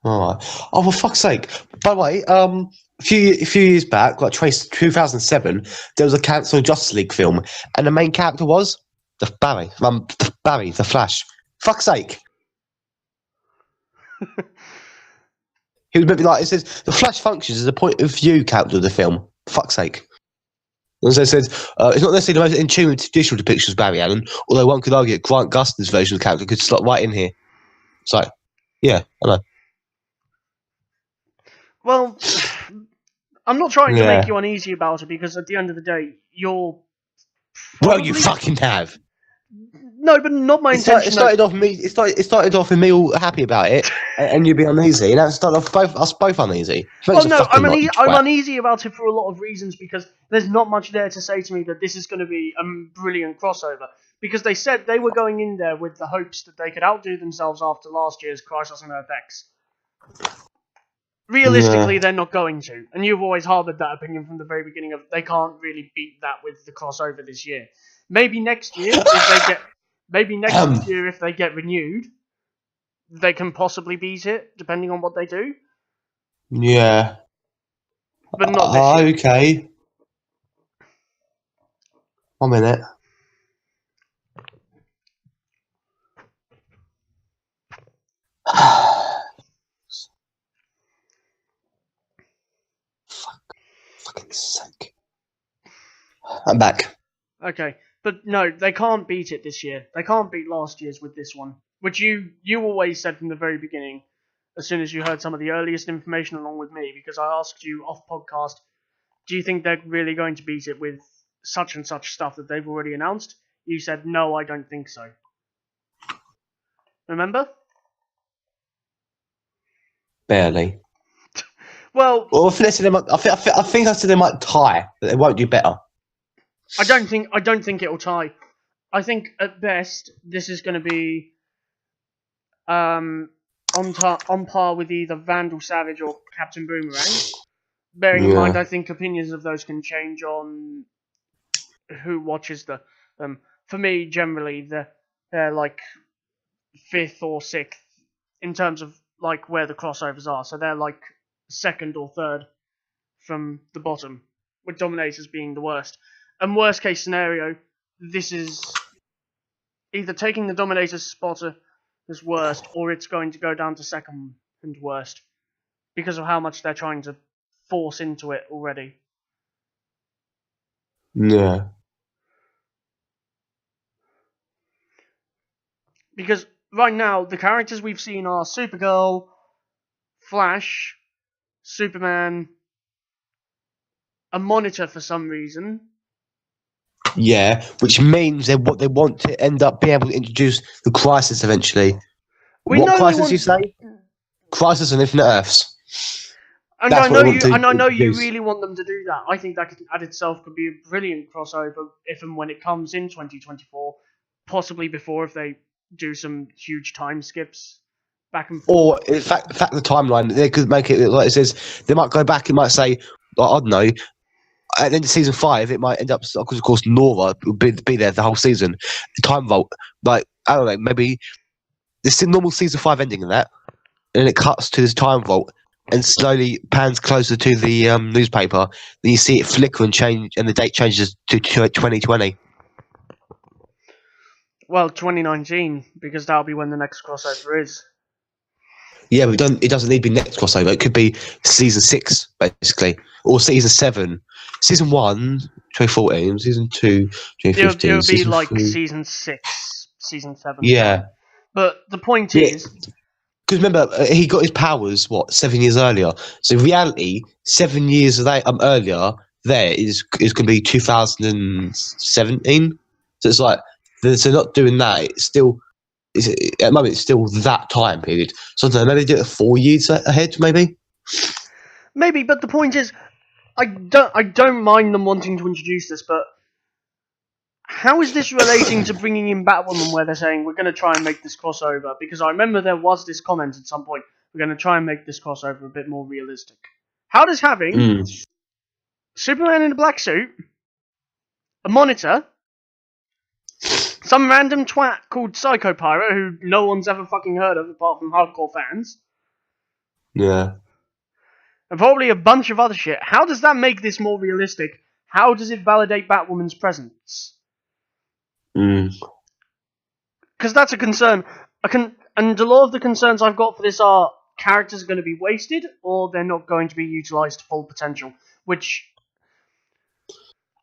Alright. Oh, for fuck's sake. By the way, a few years back, like 2007, there was a cancelled Justice League film, and the main character was Barry, the Flash. Fuck's sake. He was maybe like, it says, the Flash functions as a point of view character of the film. Fuck's sake. As I said, it's not necessarily the most in tune with traditional depictions of Barry Allen, although one could argue that Grant Gustin's version of the character could slot right in here. So, yeah, I know. Well, I'm not trying to make you uneasy about it, because at the end of the day, you're... Well, you fucking have. No, but not my intention. It started off with me all happy about it, and you'd be uneasy, and that started off us both uneasy. Well, no, I'm uneasy about it for a lot of reasons, because there's not much there to say to me that this is going to be a brilliant crossover. Because they said they were going in there with the hopes that they could outdo themselves after last year's Crisis on Earth X. Realistically, they're not going to, and you've always harboured that opinion from the very beginning of they can't really beat that with the crossover this year. Maybe next year, if they get renewed, they can possibly beat it, depending on what they do. Yeah. But not this year. Okay. 1 minute. Fucking sake. I'm back. Okay, but no, they can't beat it this year. They can't beat last year's with this one. Which you always said from the very beginning, as soon as you heard some of the earliest information along with me, because I asked you off podcast, do you think they're really going to beat it with such and such stuff that they've already announced? You said, no, I don't think so. Remember? Barely. Well, I think I said they might tie, but they won't do better. I don't think it'll tie. I think at best this is going to be on par with either Vandal Savage or Captain Boomerang. Bearing in mind, I think opinions of those can change on who watches them. For me, generally, they're like 5th or 6th in terms of like where the crossovers are. So they're like 2nd or 3rd from the bottom, with Dominators being the worst. And worst case scenario, this is either taking the Dominator's spot as worst, or it's going to go down to 2nd and worst, because of how much they're trying to force into it already. Yeah. Because right now, the characters we've seen are Supergirl, Flash, Superman, a Monitor for some reason. Yeah, which means what they want to end up being able to introduce the Crisis eventually. What Crisis you say? Crisis on Infinite Earths. And I know you really want them to do that. I think that itself could be a brilliant crossover if and when it comes in 2024, possibly before if they do some huge time skips back and forth. Or in fact the timeline they could make it like it says. They might go back. It might say, I don't know. At the end of season 5, it might end up because of course Nora will be there the whole season. The time vault, like I don't know, maybe this normal season 5 ending in that, and then it cuts to this time vault. And slowly pans closer to the newspaper. Then you see it flicker and change, and the date changes to 2020. Well, 2019, because that'll be when the next crossover is. Yeah, but it doesn't need to be next crossover. It could be season 6, basically, or season 7. Season 1, 2014. Season 2, 2015. It'll be like 3. Season 6, season 7. Yeah. But the point is. Because remember, he got his powers, 7 years earlier? So in reality, 7 years earlier, there is going to be 2017. So it's like, so not doing that, at the moment, it's still that time period. So I don't know, maybe do it 4 years ahead, maybe? Maybe, but the point is, I don't mind them wanting to introduce this, but how is this relating to bringing in Batwoman where they're saying, we're going to try and make this crossover? Because I remember there was this comment at some point, we're going to try and make this crossover a bit more realistic. How does having Superman in a black suit, a Monitor, some random twat called Psycho Pirate, who no one's ever fucking heard of apart from hardcore fans, and probably a bunch of other shit, how does that make this more realistic? How does it validate Batwoman's presence? Because that's a concern. And a lot of the concerns I've got for this are characters are going to be wasted or they're not going to be utilised to full potential. Which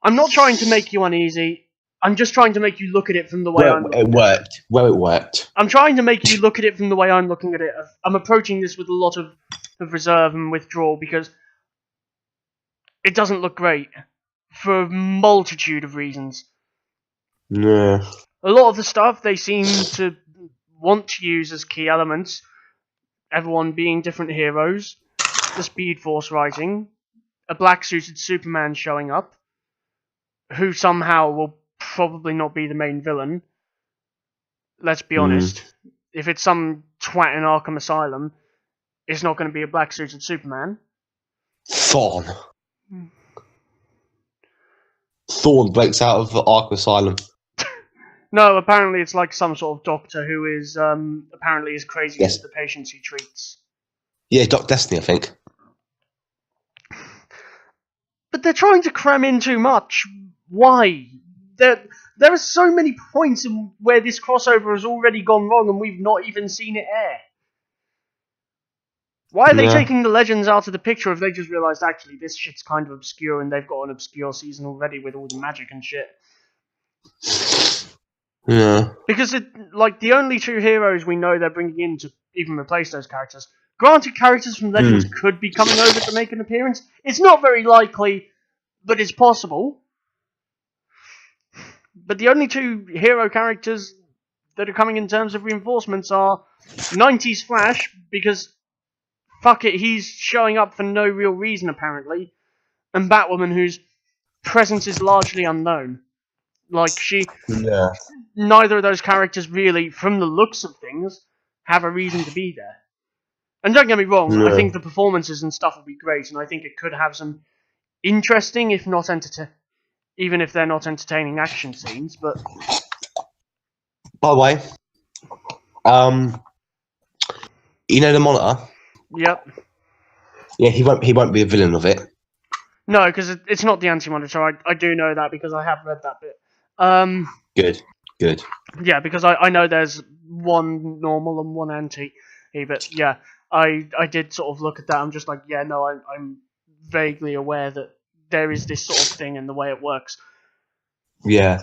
I'm not trying to make you uneasy. I'm just trying to make you look at it from the way I'm looking at it. It worked. I'm trying to make you look at it from the way I'm looking at it. I'm approaching this with a lot of reserve and withdrawal because it doesn't look great for a multitude of reasons. Yeah. A lot of the stuff they seem to want to use as key elements, everyone being different heroes, the Speed Force writing, a black-suited Superman showing up, who somehow will probably not be the main villain. Let's be honest. If it's some twat in Arkham Asylum, it's not going to be a black-suited Superman. Thorn breaks out of Arkham Asylum. No, apparently it's like some sort of doctor who is apparently as crazy as the patients he treats. Yeah, Doc Destiny, I think. But they're trying to cram in too much. Why? There are so many points in where this crossover has already gone wrong and we've not even seen it air. Why are they taking the Legends out of the picture if they just realised actually this shit's kind of obscure and they've got an obscure season already with all the magic and shit? Yeah. Because the only two heroes we know they're bringing in to even replace those characters. Granted, characters from Legends could be coming over to make an appearance. It's not very likely, but it's possible. But the only two hero characters that are coming in terms of reinforcements are 90s Flash, because fuck it, he's showing up for no real reason apparently, and Batwoman, whose presence is largely unknown. Neither of those characters really, from the looks of things, have a reason to be there. And don't get me wrong, I think the performances and stuff will be great, and I think it could have some interesting, if not even if they're not entertaining action scenes, but... By the way, you know the Monitor? Yep. Yeah, he won't be a villain of it. No, because it's not the Anti-Monitor. I do know that because I have read that bit. Good. Yeah, because I know there's one normal and one anti. But yeah, I did sort of look at that. I'm just like, yeah, no, I'm vaguely aware that there is this sort of thing in the way it works. Yeah.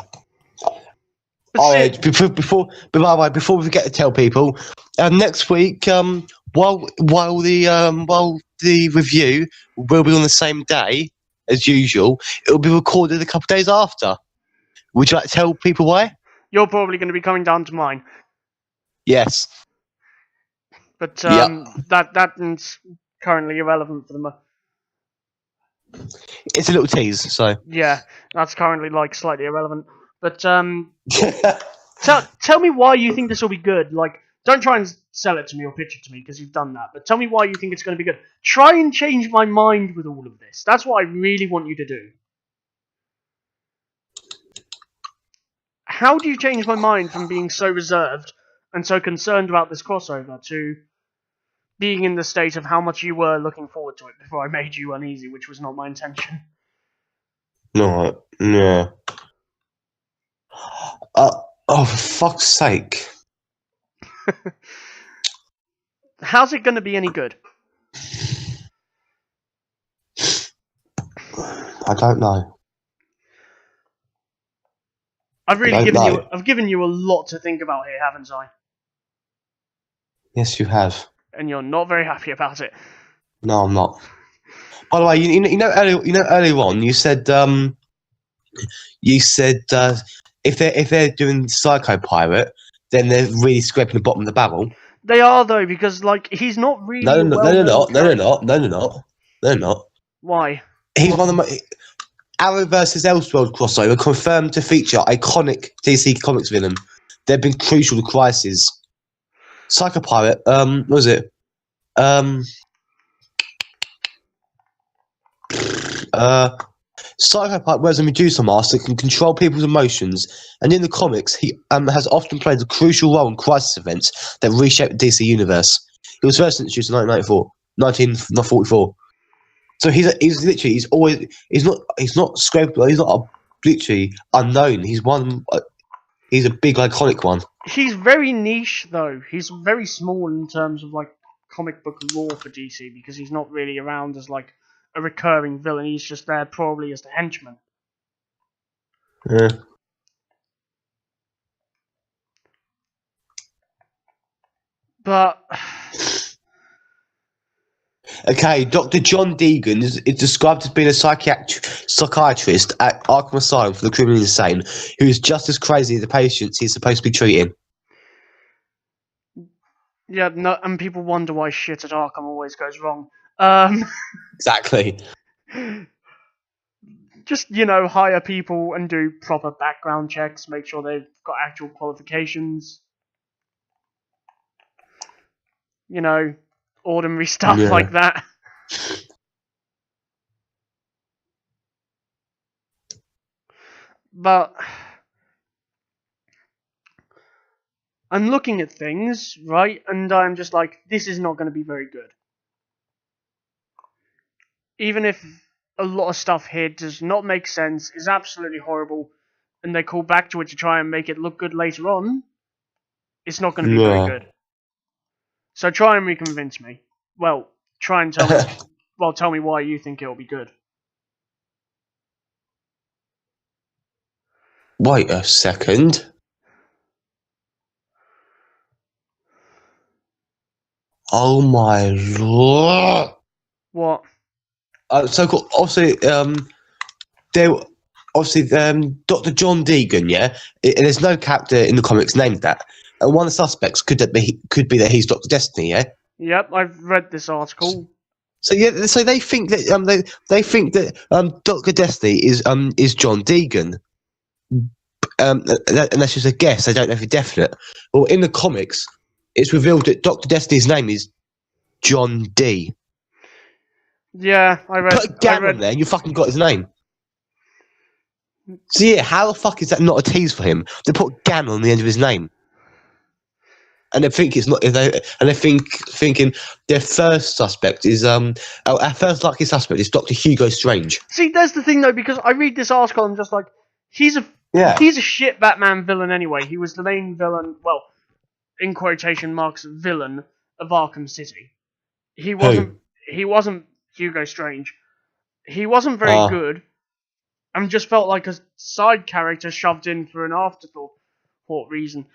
Before we forget to tell people, next week, while the review will be on the same day as usual. It'll be recorded a couple of days after. Would you like to tell people why? You're probably going to be coming down to mine. Yes. But Yep. that's currently irrelevant for the moment. It's a little tease, so. Yeah, that's currently like slightly irrelevant. But tell me why you think this will be good. Like, don't try and sell it to me or pitch it to me because you've done that. But tell me why you think it's going to be good. Try and change my mind with all of this. That's what I really want you to do. How do you change my mind from being so reserved and so concerned about this crossover to being in the state of how much you were looking forward to it before I made you uneasy, which was not my intention? No, yeah. Oh, for fuck's sake. How's it going to be any good? I don't know. I've given you a lot to think about here, haven't I? Yes, you have. And you're not very happy about it. No, I'm not. By the way, you know earlier on you said if they're doing Psycho Pirate, then they're really scraping the bottom of the barrel. They are though, because like he's not really. No, they're not. Why? He's one of the Arrowverse Elseworlds crossover confirmed to feature iconic DC Comics villain. They've been crucial to Crisis. Psycho Pirate, what was it? Psycho Pirate wears a Medusa mask that can control people's emotions, and in the comics, he has often played a crucial role in crisis events that reshaped the DC universe. He was first introduced in 1944. So he's not scrapable. He's not literally unknown. He's a big iconic one. He's very niche though. He's very small in terms of like comic book lore for DC because he's not really around as like a recurring villain. He's just there probably as the henchman. Yeah. But okay, Dr. John Deegan is described as being a psychiatrist at Arkham Asylum for the criminally insane, who is just as crazy as the patients he's supposed to be treating. Yeah, no, and people wonder why shit at Arkham always goes wrong. Exactly. Just, hire people and do proper background checks, make sure they've got actual qualifications. Ordinary stuff like that. But I'm looking at things, right, and I'm just like, this is not going to be very good. Even if a lot of stuff here does not make sense, is absolutely horrible, and they call back to it to try and make it look good later on, it's not going to be very good. So try and reconvince me. Well, try and tell me. Tell me why you think it'll be good. Wait a second. Oh my lord! What? So obviously, Dr. John Deegan, yeah. There's no character in the comics named that. And one of the suspects could be that he's Dr. Destiny, yeah. Yep, I've read this article. So yeah, so they think that they think that Dr. Destiny is John Deegan. And that's just a guess. They don't know for definite. Well, in the comics, it's revealed that Dr. Destiny's name is John D. Yeah, I read. Put a Ganon there, and you fucking got his name. So yeah, how the fuck is that not a tease for him? They put Ganon on the end of his name, and they think it's not. And they're thinking their first suspect is our first lucky suspect is Dr. Hugo Strange. See, that's the thing though, because I read this article and I'm just like, he's a shit Batman villain anyway. He was the main villain, well, in quotation marks, villain of Arkham City. He wasn't Hugo Strange. He wasn't very good, and just felt like a side character shoved in for an afterthought reason.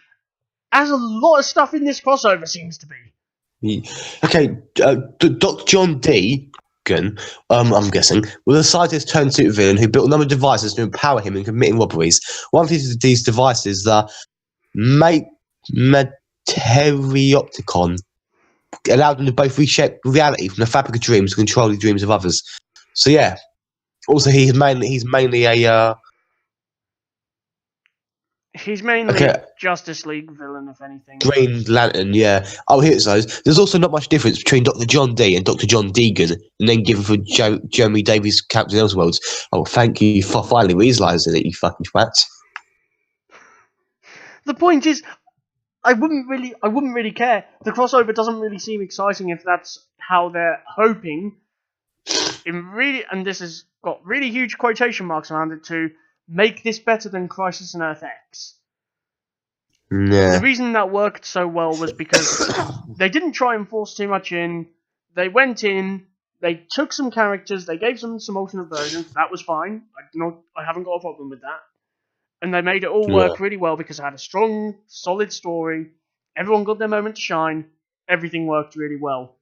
As a lot of stuff in this crossover seems to be. Okay, Dr. John Deegan, I'm guessing, was a scientist-turned supervillain who built a number of devices to empower him in committing robberies. One of these devices, the Materiopticon, allowed him to both reshape reality from the fabric of dreams to control the dreams of others. So yeah. Also, he's mainly a. He's mainly a Justice League villain, if anything. Green Lantern, yeah. Oh, here's those. There's also not much difference between Dr. John Dee and Dr. John Deegan, and then given for Jeremy Davies' Captain Elseworlds. Oh, thank you for finally realising it, you fucking twats. The point is, I wouldn't really care. The crossover doesn't really seem exciting if that's how they're hoping. And this has got really huge quotation marks around it to make this better than Crisis on Earth X. Yeah. The reason that worked so well was because they didn't try and force too much in. They went in, they took some characters, they gave them some alternate versions. That was fine. I haven't got a problem with that. And they made it all work really well because it had a strong, solid story. Everyone got their moment to shine. Everything worked really well.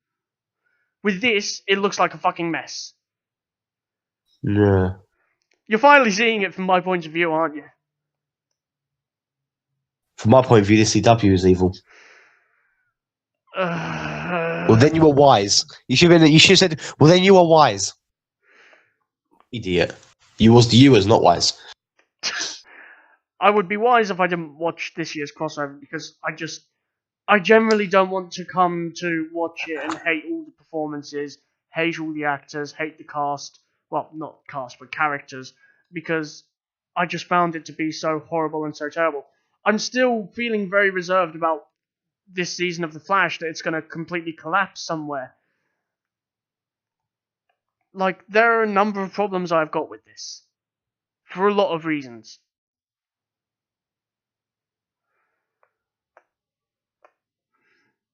With this, it looks like a fucking mess. Yeah. You're finally seeing it from my point of view, aren't you? From my point of view, the CW is evil. Well, then you were wise. You should have said, well, then you were wise. Idiot. You was not wise. I would be wise if I didn't watch this year's crossover because I generally don't want to come to watch it and hate all the performances, hate all the actors, hate the cast. Well, not cast, but characters, because I just found it to be so horrible and so terrible. I'm still feeling very reserved about this season of The Flash, that it's going to completely collapse somewhere. Like, there are a number of problems I've got with this. For a lot of reasons.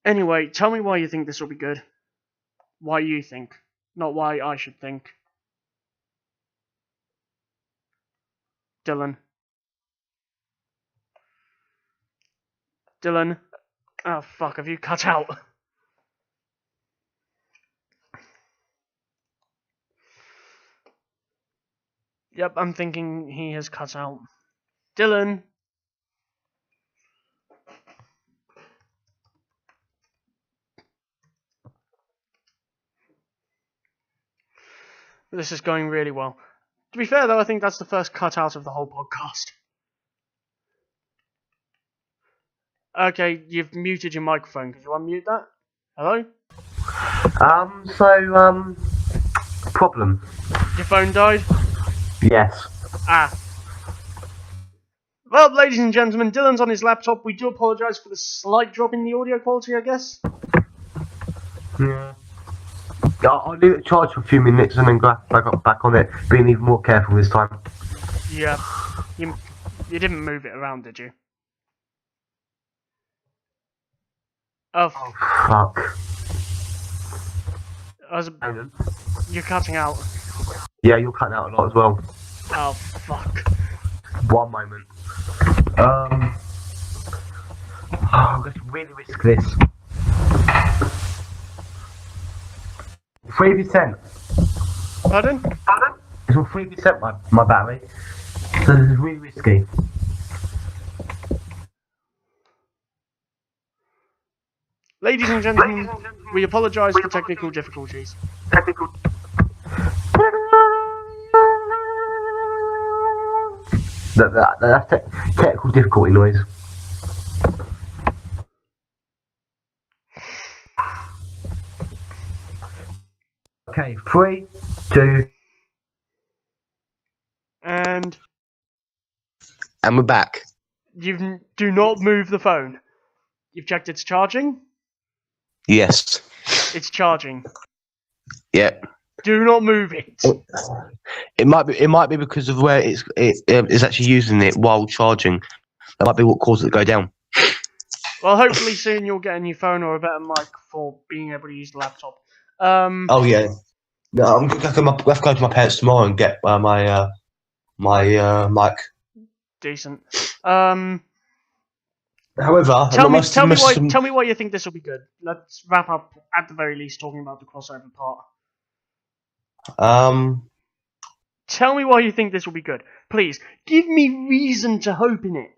Anyway, tell me why you think this will be good. Why you think, not why I should think. Dylan. Dylan. Oh fuck, have you cut out? Yep, I'm thinking he has cut out. Dylan. This is going really well. To be fair though, I think that's the first cut out of the whole podcast. Okay, you've muted your microphone. Could you unmute that? Hello? Problem. Your phone died? Yes. Ah. Well, ladies and gentlemen, Dylan's on his laptop. We do apologise for the slight drop in the audio quality, I guess. Yeah. I'll leave it charged for a few minutes and then go back on it, being even more careful this time. Yeah. You didn't move it around, did you? Oh, fuck. You're cutting out. Yeah, you're cutting out a lot as well. Oh, fuck. One moment. Let's really risk this. 3%. Pardon? It's on 3% my battery. So this is really risky. Ladies and gentlemen, we apologise for technical difficulties. That's technical difficulty noise. Okay, 3, 2... And we're back. You do not move the phone. You've checked it's charging? Yes. It's charging. Yeah. Do not move it. It might be because of where it's actually using it while charging. That might be what caused it to go down. Well, hopefully soon you'll get a new phone or a better mic for being able to use the laptop. Oh yeah. No, I'm going to go to my parents tomorrow and get my mic. Decent. However, Tell me why you think this will be good. Let's wrap up at the very least talking about the crossover part. Tell me why you think this will be good. Please, give me reason to hope in it.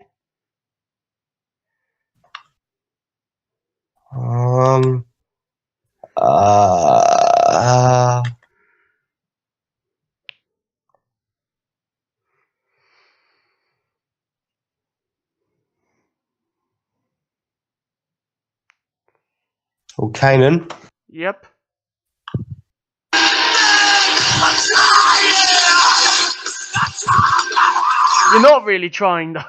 Well, Kanan. Yep. You're not really trying though.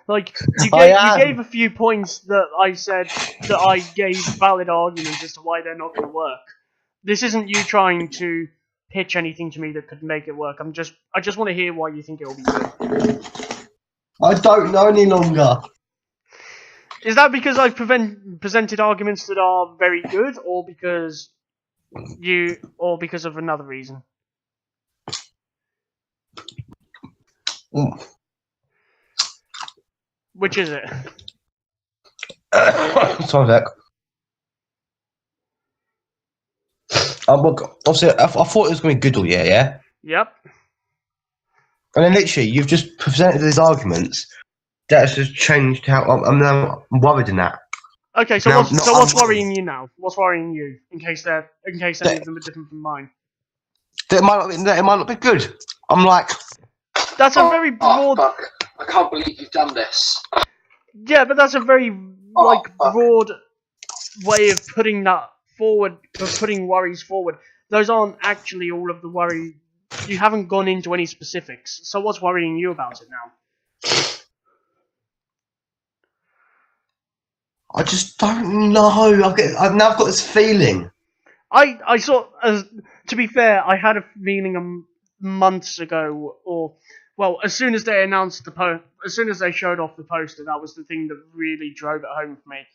Like you gave a few points that I said that I gave valid arguments as to why they're not going to work. This isn't you trying to pitch anything to me that could make it work. I just want to hear why you think it will be good. I don't know any longer. Is that because I've presented arguments that are very good, or because of another reason? Which is it? Sorry, Vic. Obviously, I thought it was going to be good all year, yeah? Yep. And then literally, you've just presented these arguments. That's just changed how I'm now worried in that. Okay, so what's worrying you now? What's worrying you? In case any of them are different from mine. That it might not be good. I'm like, that's a very broad. Fuck. I can't believe you've done this. Yeah, but that's a very broad way of putting that forward, of putting worries forward. Those aren't actually all of the worry. You haven't gone into any specifics. So what's worrying you about it now? I just don't know. I've now got this feeling. I sort of, to be fair, I had a feeling months ago, as soon as they announced as soon as they showed off the poster, that was the thing that really drove it home for me.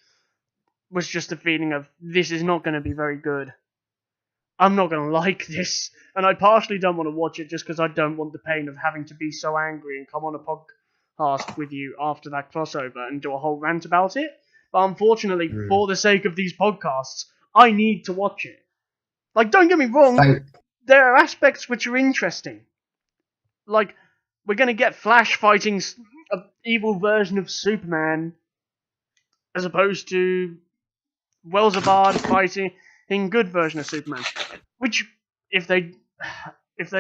Was just the feeling of, this is not going to be very good. I'm not going to like this. And I partially don't want to watch it just because I don't want the pain of having to be so angry and come on a podcast with you after that crossover and do a whole rant about it. But unfortunately, for the sake of these podcasts, I need to watch it. Like, don't get me wrong, there are aspects which are interesting. Like, we're going to get Flash fighting an evil version of Superman, as opposed to Welzabard fighting a good version of Superman. Which, if they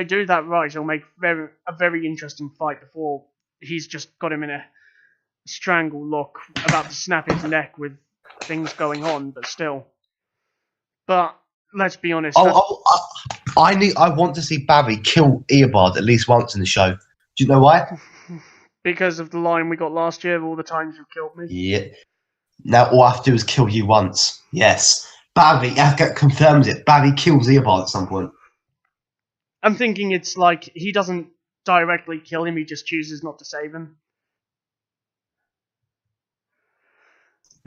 do that right, it'll make a very interesting fight before he's just got him in a strangle lock, about to snap his neck with things going on, but still. But let's be honest. I want to see Barry kill Eobard at least once in the show. Do you know why? Because of the line we got last year, all the times you killed me. Yeah. Now all I have to do is kill you once. Yes. Barry confirms it. Barry kills Eobard at some point. I'm thinking it's like he doesn't directly kill him, he just chooses not to save him.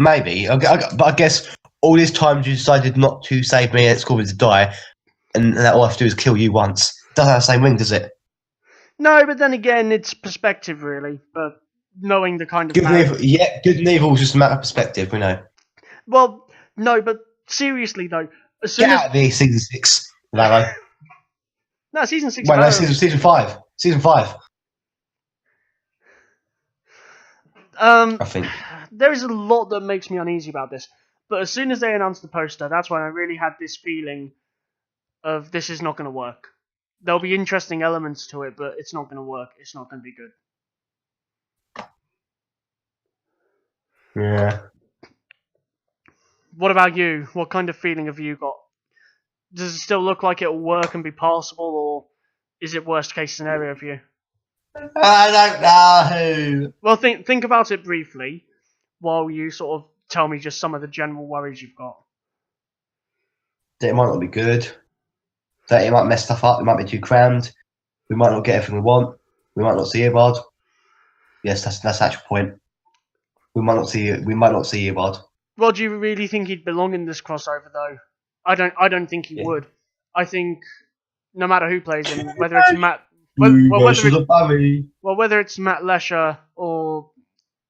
Maybe, but I guess all these times you decided not to save me and it's caused me to die, and that all I have to do is kill you once. Doesn't have the same ring, does it? No, but then again, it's perspective, really. But knowing the kind of good and evil is just a matter of perspective, we know. Well, no, but seriously though, get out of here, season 6, Larry. No, season 6. Wait, no, season 5. Season 5. I think. There is a lot that makes me uneasy about this. But as soon as they announced the poster, that's when I really had this feeling of this is not going to work. There'll be interesting elements to it, but it's not going to work. It's not going to be good. Yeah. What about you? What kind of feeling have you got? Does it still look like it'll work and be passable, or is it worst case scenario for you? I don't know. Well, think about it briefly, while you sort of tell me just some of the general worries you've got. That it might not be good. That it might mess stuff up. It might be too crammed. We might not get everything we want. We might not see Eobard. Yes, that's the actual point. We might not see Eobard. Well, do you really think he'd belong in this crossover, though? I don't think he would. I think no matter who plays him, whether it's Matt, whether it's Matt Lesher or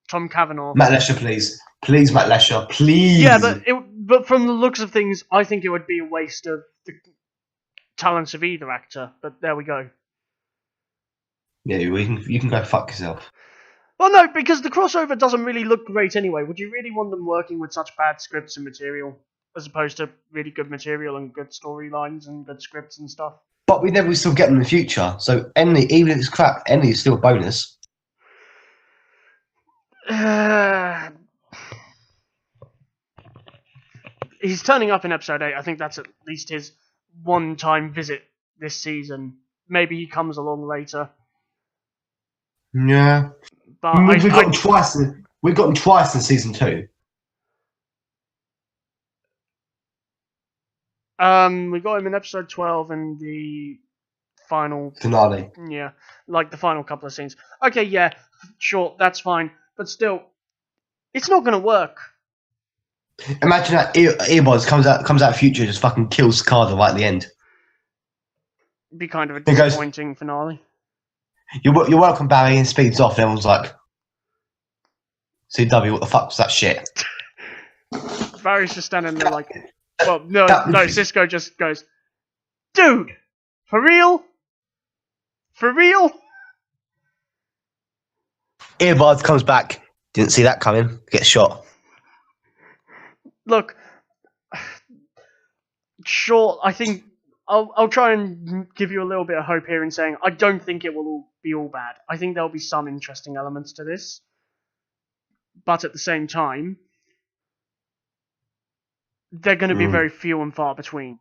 Tom Cavanaugh. Matt Lesher, please. Please, Matt Lesher, please. Yeah, but from the looks of things, I think it would be a waste of the talents of either actor. But there we go. Yeah, you can go fuck yourself. Well, no, because the crossover doesn't really look great anyway. Would you really want them working with such bad scripts and material, as opposed to really good material and good storylines and good scripts and stuff? But we never still get them in the future. So any, even if it's crap, any is still a bonus. He's turning up in episode 8. I think that's at least his one-time visit this season. Maybe he comes along later. Yeah. But we've got him twice. We've got him twice in season 2. We got him in episode 12 and the final finale. Yeah, like the final couple of scenes. Okay, yeah, sure, that's fine. But still, it's not gonna work. Imagine that Earbuds comes out of future and just fucking kills Cicada right at the end. It'd be kind of a disappointing finale. You're welcome, Barry, and speeds off, and everyone's like, CW, what the fuck was that shit? Barry's just standing there like, well, no, Cisco just goes, dude, for real? For real? Earbuds comes back, didn't see that coming, gets shot. Look, sure, I think I'll try and give you a little bit of hope here in saying I don't think it will all be all bad. I think there'll be some interesting elements to this. But at the same time, they're going to be very few and far between.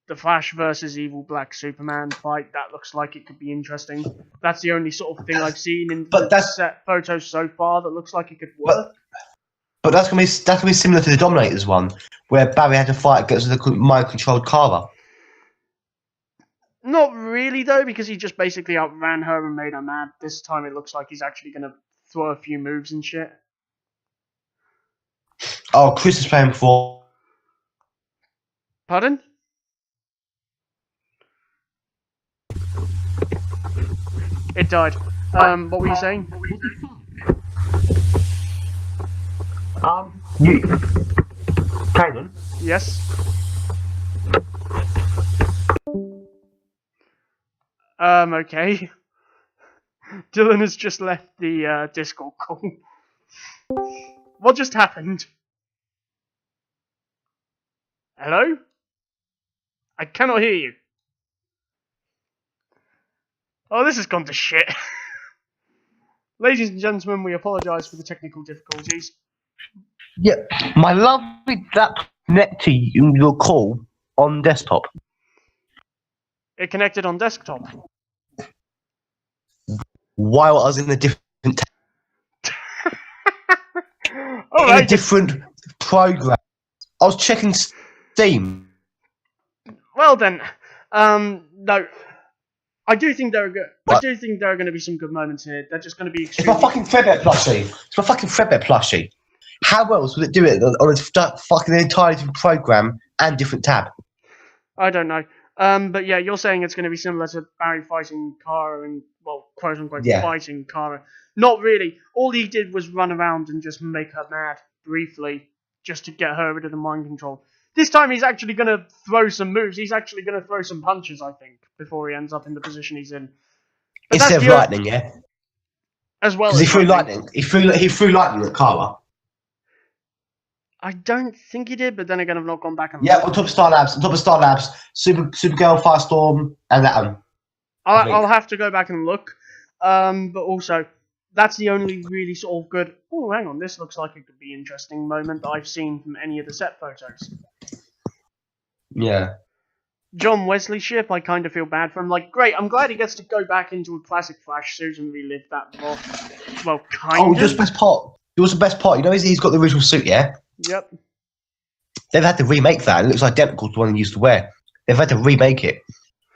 The Flash versus evil Black Superman fight, that looks like it could be interesting. That's the only sort of thing I've seen in the set photos so far that looks like it could work. But that's gonna be similar to the Dominators one, where Barry had to fight against the mind-controlled Kara. Not really though, because he just basically outran her and made her mad. This time it looks like he's actually gonna throw a few moves and shit. Oh, Chris is playing before. Pardon? It died. What were you saying? Kanan? Yes. Okay. Dylan has just left the Discord call. What just happened? Hello? I cannot hear you. Oh, this has gone to shit. Ladies and gentlemen, we apologise for the technical difficulties. Yeah, my lovely that connect to your call on desktop. It connected on desktop. While I was in a different Alright. in a different program. I was checking Steam. Well then, no. I do think there are good. I do think there are going to be some good moments here. They're just going to be extremely... It's my fucking Fredbear plushie. It's my fucking Fredbear plushie. How else would it do it on a fucking entirely different program and different tab? I don't know. But yeah, you're saying it's going to be similar to Barry fighting Kara and, well, quote unquote, fighting Kara. Not really. All he did was run around and just make her mad briefly, just to get her rid of the mind control. This time he's actually going to throw some moves. He's actually going to throw some punches, I think, before he ends up in the position he's in. But instead of lightning, yeah? As well as he threw lightning. He threw lightning at Kara. I don't think he did, but then again, I've not gone back and on top of Star Labs, Supergirl, Firestorm, and that one. I'll have to go back and look. But also, that's the only really sort of good... Oh, hang on, this looks like it could be an interesting moment that I've seen from any of the set photos. Yeah. John Wesley ship, I kind of feel bad for him. Like, great, I'm glad he gets to go back into a classic Flash suit and relive that more. Well, kind of. Oh, just best part. It was the best part. You know, he's got the original suit, yeah? Yep. They've had to remake that. It looks identical to the one he used to wear. They've had to remake it.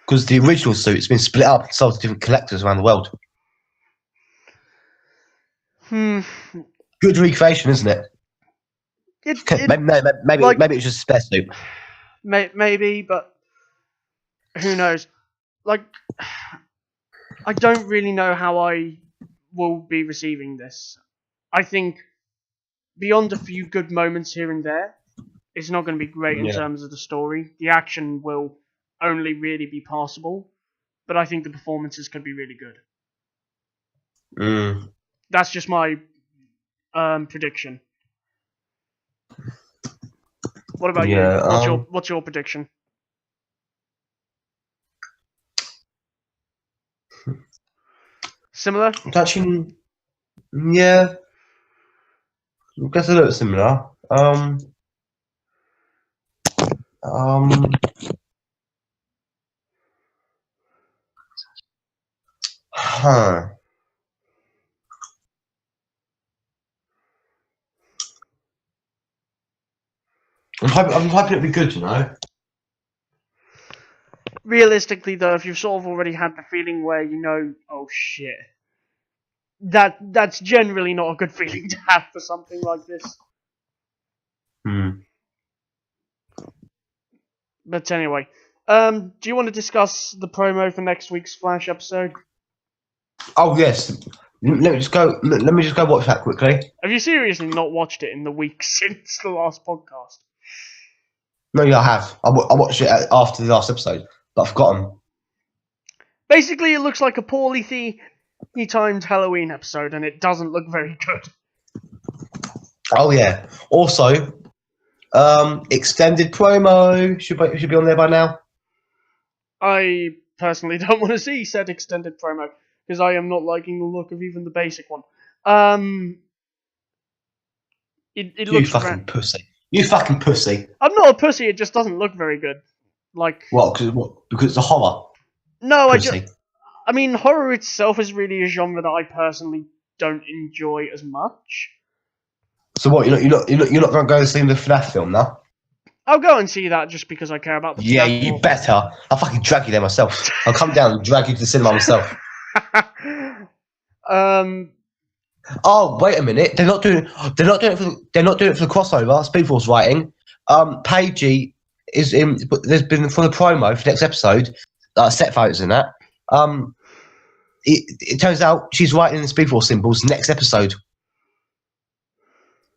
Because the original suit's been split up and sold to different collectors around the world. Good recreation, isn't it? Maybe it's just a spare suit. Maybe, but who knows? Like, I don't really know how I will be receiving this. I think beyond a few good moments here and there, it's not going to be great in terms of the story. The action will only really be passable, but I think the performances could be really good. That's just my prediction. What about you? What's your prediction? Similar? Actually, yeah. I guess a little similar. Huh. I'm hoping it'll be good, you know. Realistically, though, if you've sort of already had the feeling where you know, oh shit, that's generally not a good feeling to have for something like this. But anyway, do you want to discuss the promo for next week's Flash episode? Oh yes. Let me just go watch that quickly. Have you seriously not watched it in the week since the last podcast? No, yeah, I have. I watched it after the last episode, but I've forgotten. Basically, it looks like a poorly timed Halloween episode, and it doesn't look very good. Oh yeah. Also, extended promo should be on there by now. I personally don't want to see said extended promo because I am not liking the look of even the basic one. It looks you fucking pussy. You fucking pussy. I'm not a pussy. It just doesn't look very good. Like what? Because it's a horror. No, pussy. I mean, horror itself is really a genre that I personally don't enjoy as much. So what? You're not going to go and see the FNAF film now? I'll go and see that just because I care about the. Yeah, you better. I'll fucking drag you there myself. I'll come down and drag you to the cinema myself. Oh, wait a minute. They're not doing it for the crossover. Speedforce writing. Paigey is in. There's been for the promo for next episode. Set photos in that. It turns out she's writing the Speedforce symbols next episode.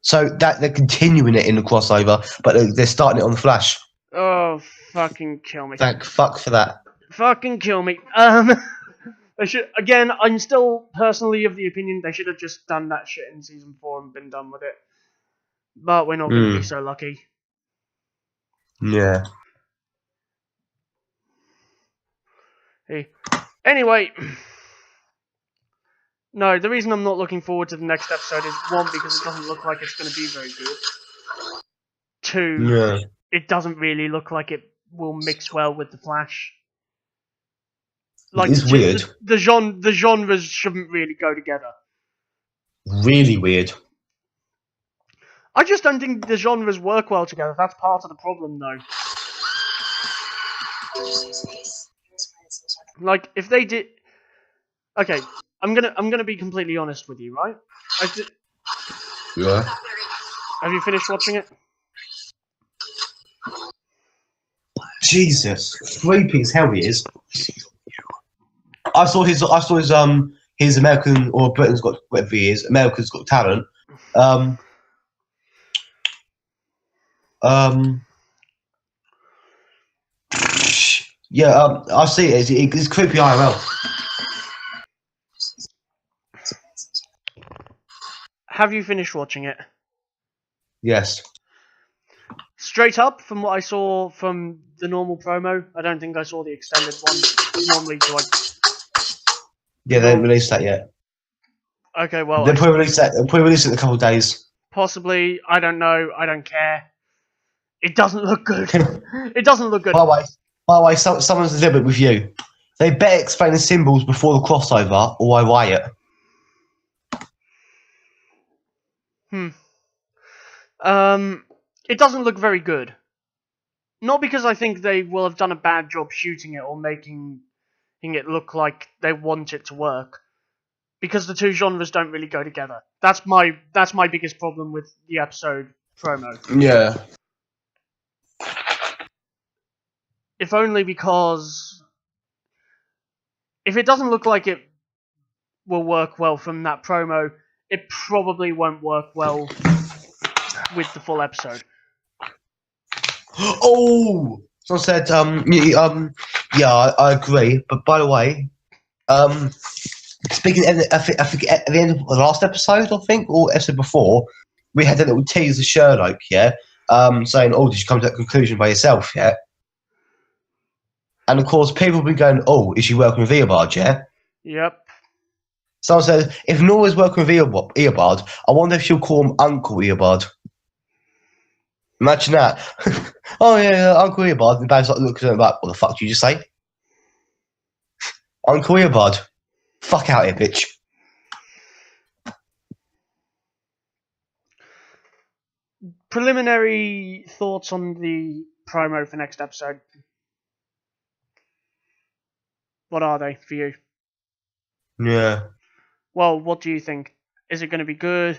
So that they're continuing it in the crossover, but they're starting it on the Flash. Oh, fucking kill me! Thank fuck for that. Fucking kill me. They should. Again, I'm still personally of the opinion they should have just done that shit in season 4 and been done with it. But we're not going to be so lucky. Yeah. Hey. Anyway. No, the reason I'm not looking forward to the next episode is 1, because it doesn't look like it's going to be very good. 2, it doesn't really look like it will mix well with the Flash. Like, it's weird. The genres shouldn't really go together. Really weird. I just don't think the genres work well together. That's part of the problem, though. Like, if they did... Okay, I'm gonna be completely honest with you, right? Yeah. Have you finished watching it? Jesus, creepy as hell he is. I saw his American, or Britain's Got, whatever he is, America's Got Talent. Yeah, I see it. It's creepy IRL. Have you finished watching it? Yes. Straight up, from what I saw from the normal promo, I don't think I saw the extended one. Normally, do I? Yeah, they haven't released that yet. Okay, well... They'll probably release that. They'll probably release it in a couple of days. Possibly. I don't know. I don't care. It doesn't look good. It doesn't look good. By the way, someone's a little bit with you. They better explain the symbols before the crossover, or I riot. It doesn't look very good. Not because I think they will have done a bad job shooting it or making it look like they want it to work. Because the two genres don't really go together. That's my biggest problem with the episode promo. Yeah. If only because if it doesn't look like it will work well from that promo, it probably won't work well with the full episode. Oh, so I said, yeah, I agree. But by the way, speaking, I think at the end of the last episode, I think, or episode before, we had a little tease of Sherlock, yeah, saying, "Oh, did you come to that conclusion by yourself?" Yeah, and of course, people have been going, "Oh, is she working with Eobard?" Yeah. Yep. Someone says, "If Nora's working with Eobard, I wonder if she'll call him Uncle Eobard." Imagine that. Oh yeah, Uncle Eobard. And Babs like looks at him like, "What the fuck did you just say?" Uncle Eobard. Fuck out here, bitch. Preliminary thoughts on the promo for next episode. What are they for you? Yeah. Well, what do you think? Is it going to be good?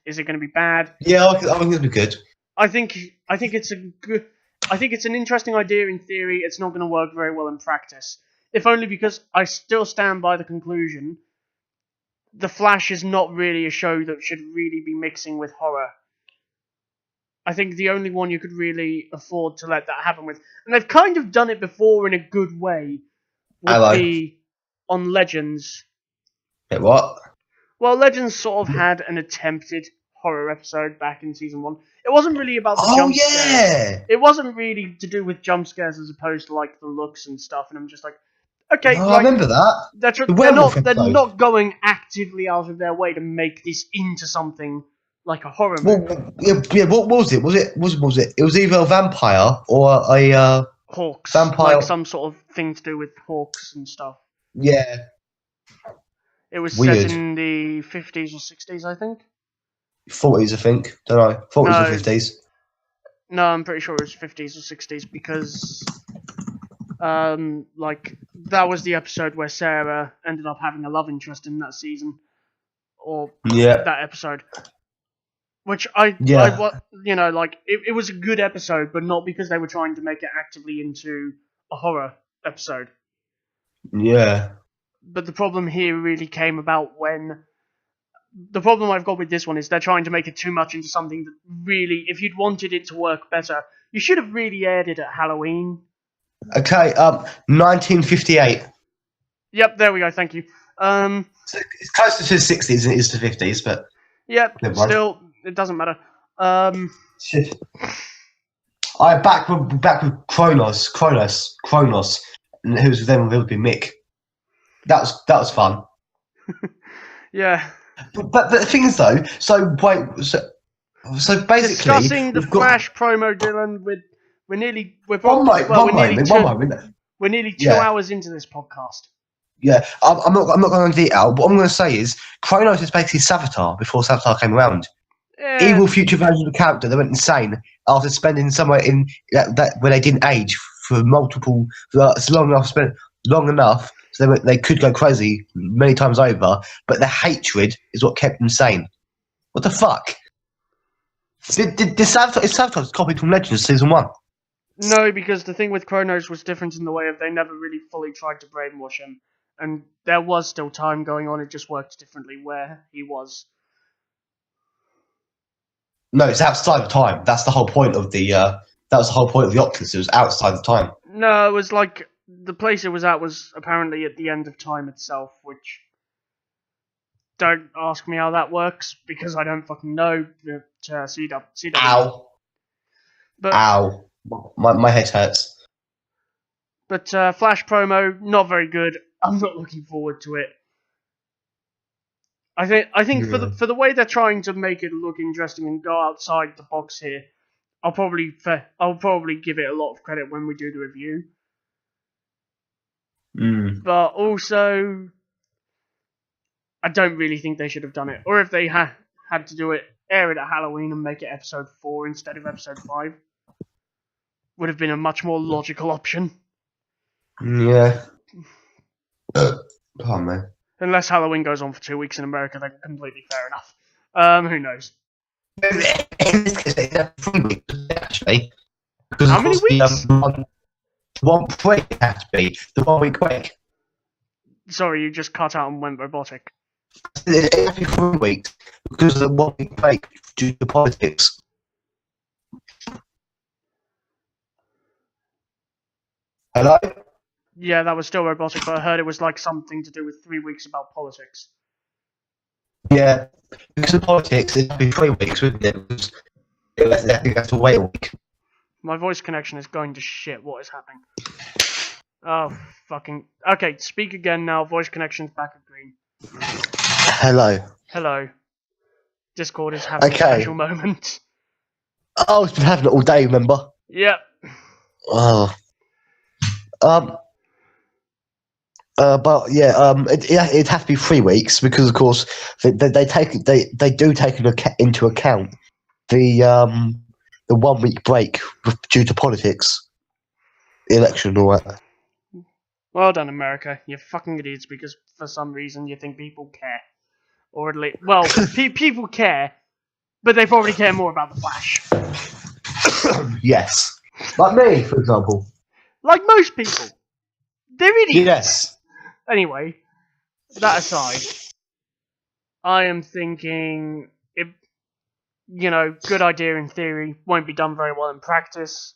Is it going to be bad? Yeah, I think it'll be good. I think it's a good. I think it's an interesting idea in theory. It's not going to work very well in practice. If only because I still stand by the conclusion. The Flash is not really a show that should really be mixing with horror. I think the only one you could really afford to let that happen with, and they've kind of done it before in a good way, would be on Legends. Wait, what? Well, Legends sort of had an attempted horror episode back in season 1. It wasn't really about the jump scares. It wasn't really to do with jump scares as opposed to like the looks and stuff. And I'm just like, okay, I remember that. They're not going actively out of their way to make this into something like a horror movie. Well, yeah. What was it? Was it? It was either a vampire or a hawks. Vampire, like some sort of thing to do with hawks and stuff. Yeah. It was Weird. set in the 50s or 60s, I think. 40s, I think. Don't know. 40s or 50s. No, I'm pretty sure it was 50s or 60s because, like, that was the episode where Sarah ended up having a love interest in that season, or that episode. Which it was a good episode, but not because they were trying to make it actively into a horror episode. Yeah. But the problem here really came about when... The problem I've got with this one is they're trying to make it too much into something that really, if you'd wanted it to work better, you should have really aired it at Halloween. Okay, 1958. Yep, there we go, thank you. So it's closer to the 60s than it is to the 50s, but... Yep, still, it doesn't matter. Shit. Back with Kronos, and who was then with Mick. That was fun. Yeah. But the thing is though, so basically discussing the Flash promo, Dylan. We're nearly 2 hours into this podcast. Yeah, I'm not going into detail. What I'm going to say is Kronos is basically Savitar before Savitar came around. Yeah. Evil future version of the character that went insane after spending somewhere in that where they didn't age for long enough. So they could go crazy many times over, but the hatred is what kept them sane. What the fuck? Is Savitar copied from Legends season 1? No, because the thing with Kronos was different in the way of they never really fully tried to brainwash him, and there was still time going on. It just worked differently where he was. No, it's outside of time. That's the whole point of the. That was the whole point of the Octopus. It was outside of time. No, it was like. The place it was at was apparently at the end of time itself, which... Don't ask me how that works, because I don't fucking know. CW. Ow. But, ow. My head hurts. But Flash promo, not very good. I'm not looking forward to it. I think for the way they're trying to make it look interesting and go outside the box here, I'll probably give it a lot of credit when we do the review. But also, I don't really think they should have done it. Or if they had to do it, air it at Halloween and make it episode 4 instead of episode 5. Would have been a much more logical option. Yeah. Oh, man. Unless Halloween goes on for 2 weeks in America, then completely fair enough. Who knows? In this case, they have 3 weeks, actually. Because how many weeks? One break had to be the 1 week break. Sorry, you just cut out and went robotic. Every 3 weeks because of the 1 week break due to politics. Hello? Yeah, that was still robotic, but I heard it was like something to do with 3 weeks about politics. Yeah, because of politics, it'd be 3 weeks, wouldn't it? Because I think you have to wait a week. My voice connection is going to shit. What is happening? Oh, fucking... Okay, speak again now. Voice connection's back at green. Hello. Hello. Discord is having a Okay. special moment. Oh, it's been having it all day, remember? Yep. Oh. But yeah, it'd have to be 3 weeks because, of course, they do take into account the 1 week break due to politics, the election, and all that. Well done, America. You're fucking idiots because for some reason you think people care. Or at least, well, people care, but they probably care more about the Flash. Yes, like me, for example. Like most people. They're idiots. Yes. Anyway, that aside, I am thinking, good idea in theory, won't be done very well in practice,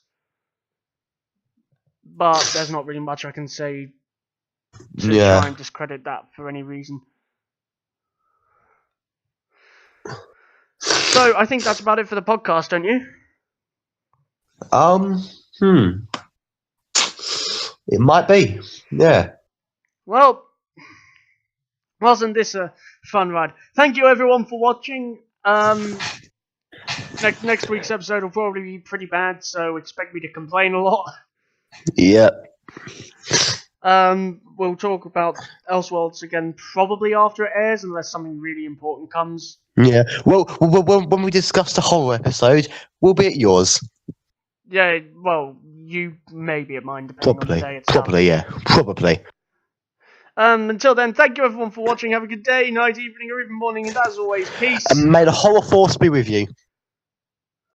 but there's not really much I can say to try and discredit that for any reason. So, I think that's about it for the podcast, don't you? It might be, yeah. Well, wasn't this a fun ride? Thank you everyone for watching. Next week's episode will probably be pretty bad, so expect me to complain a lot. Yep. We'll talk about Elseworlds again probably after it airs, unless something really important comes. Yeah. Well, when we discuss the horror episode, we'll be at yours. Yeah, well, you may be at mine depending on the day itself. Probably. Until then, thank you everyone for watching. Have a good day, night, evening, or even morning, and as always, peace. And may the horror force be with you.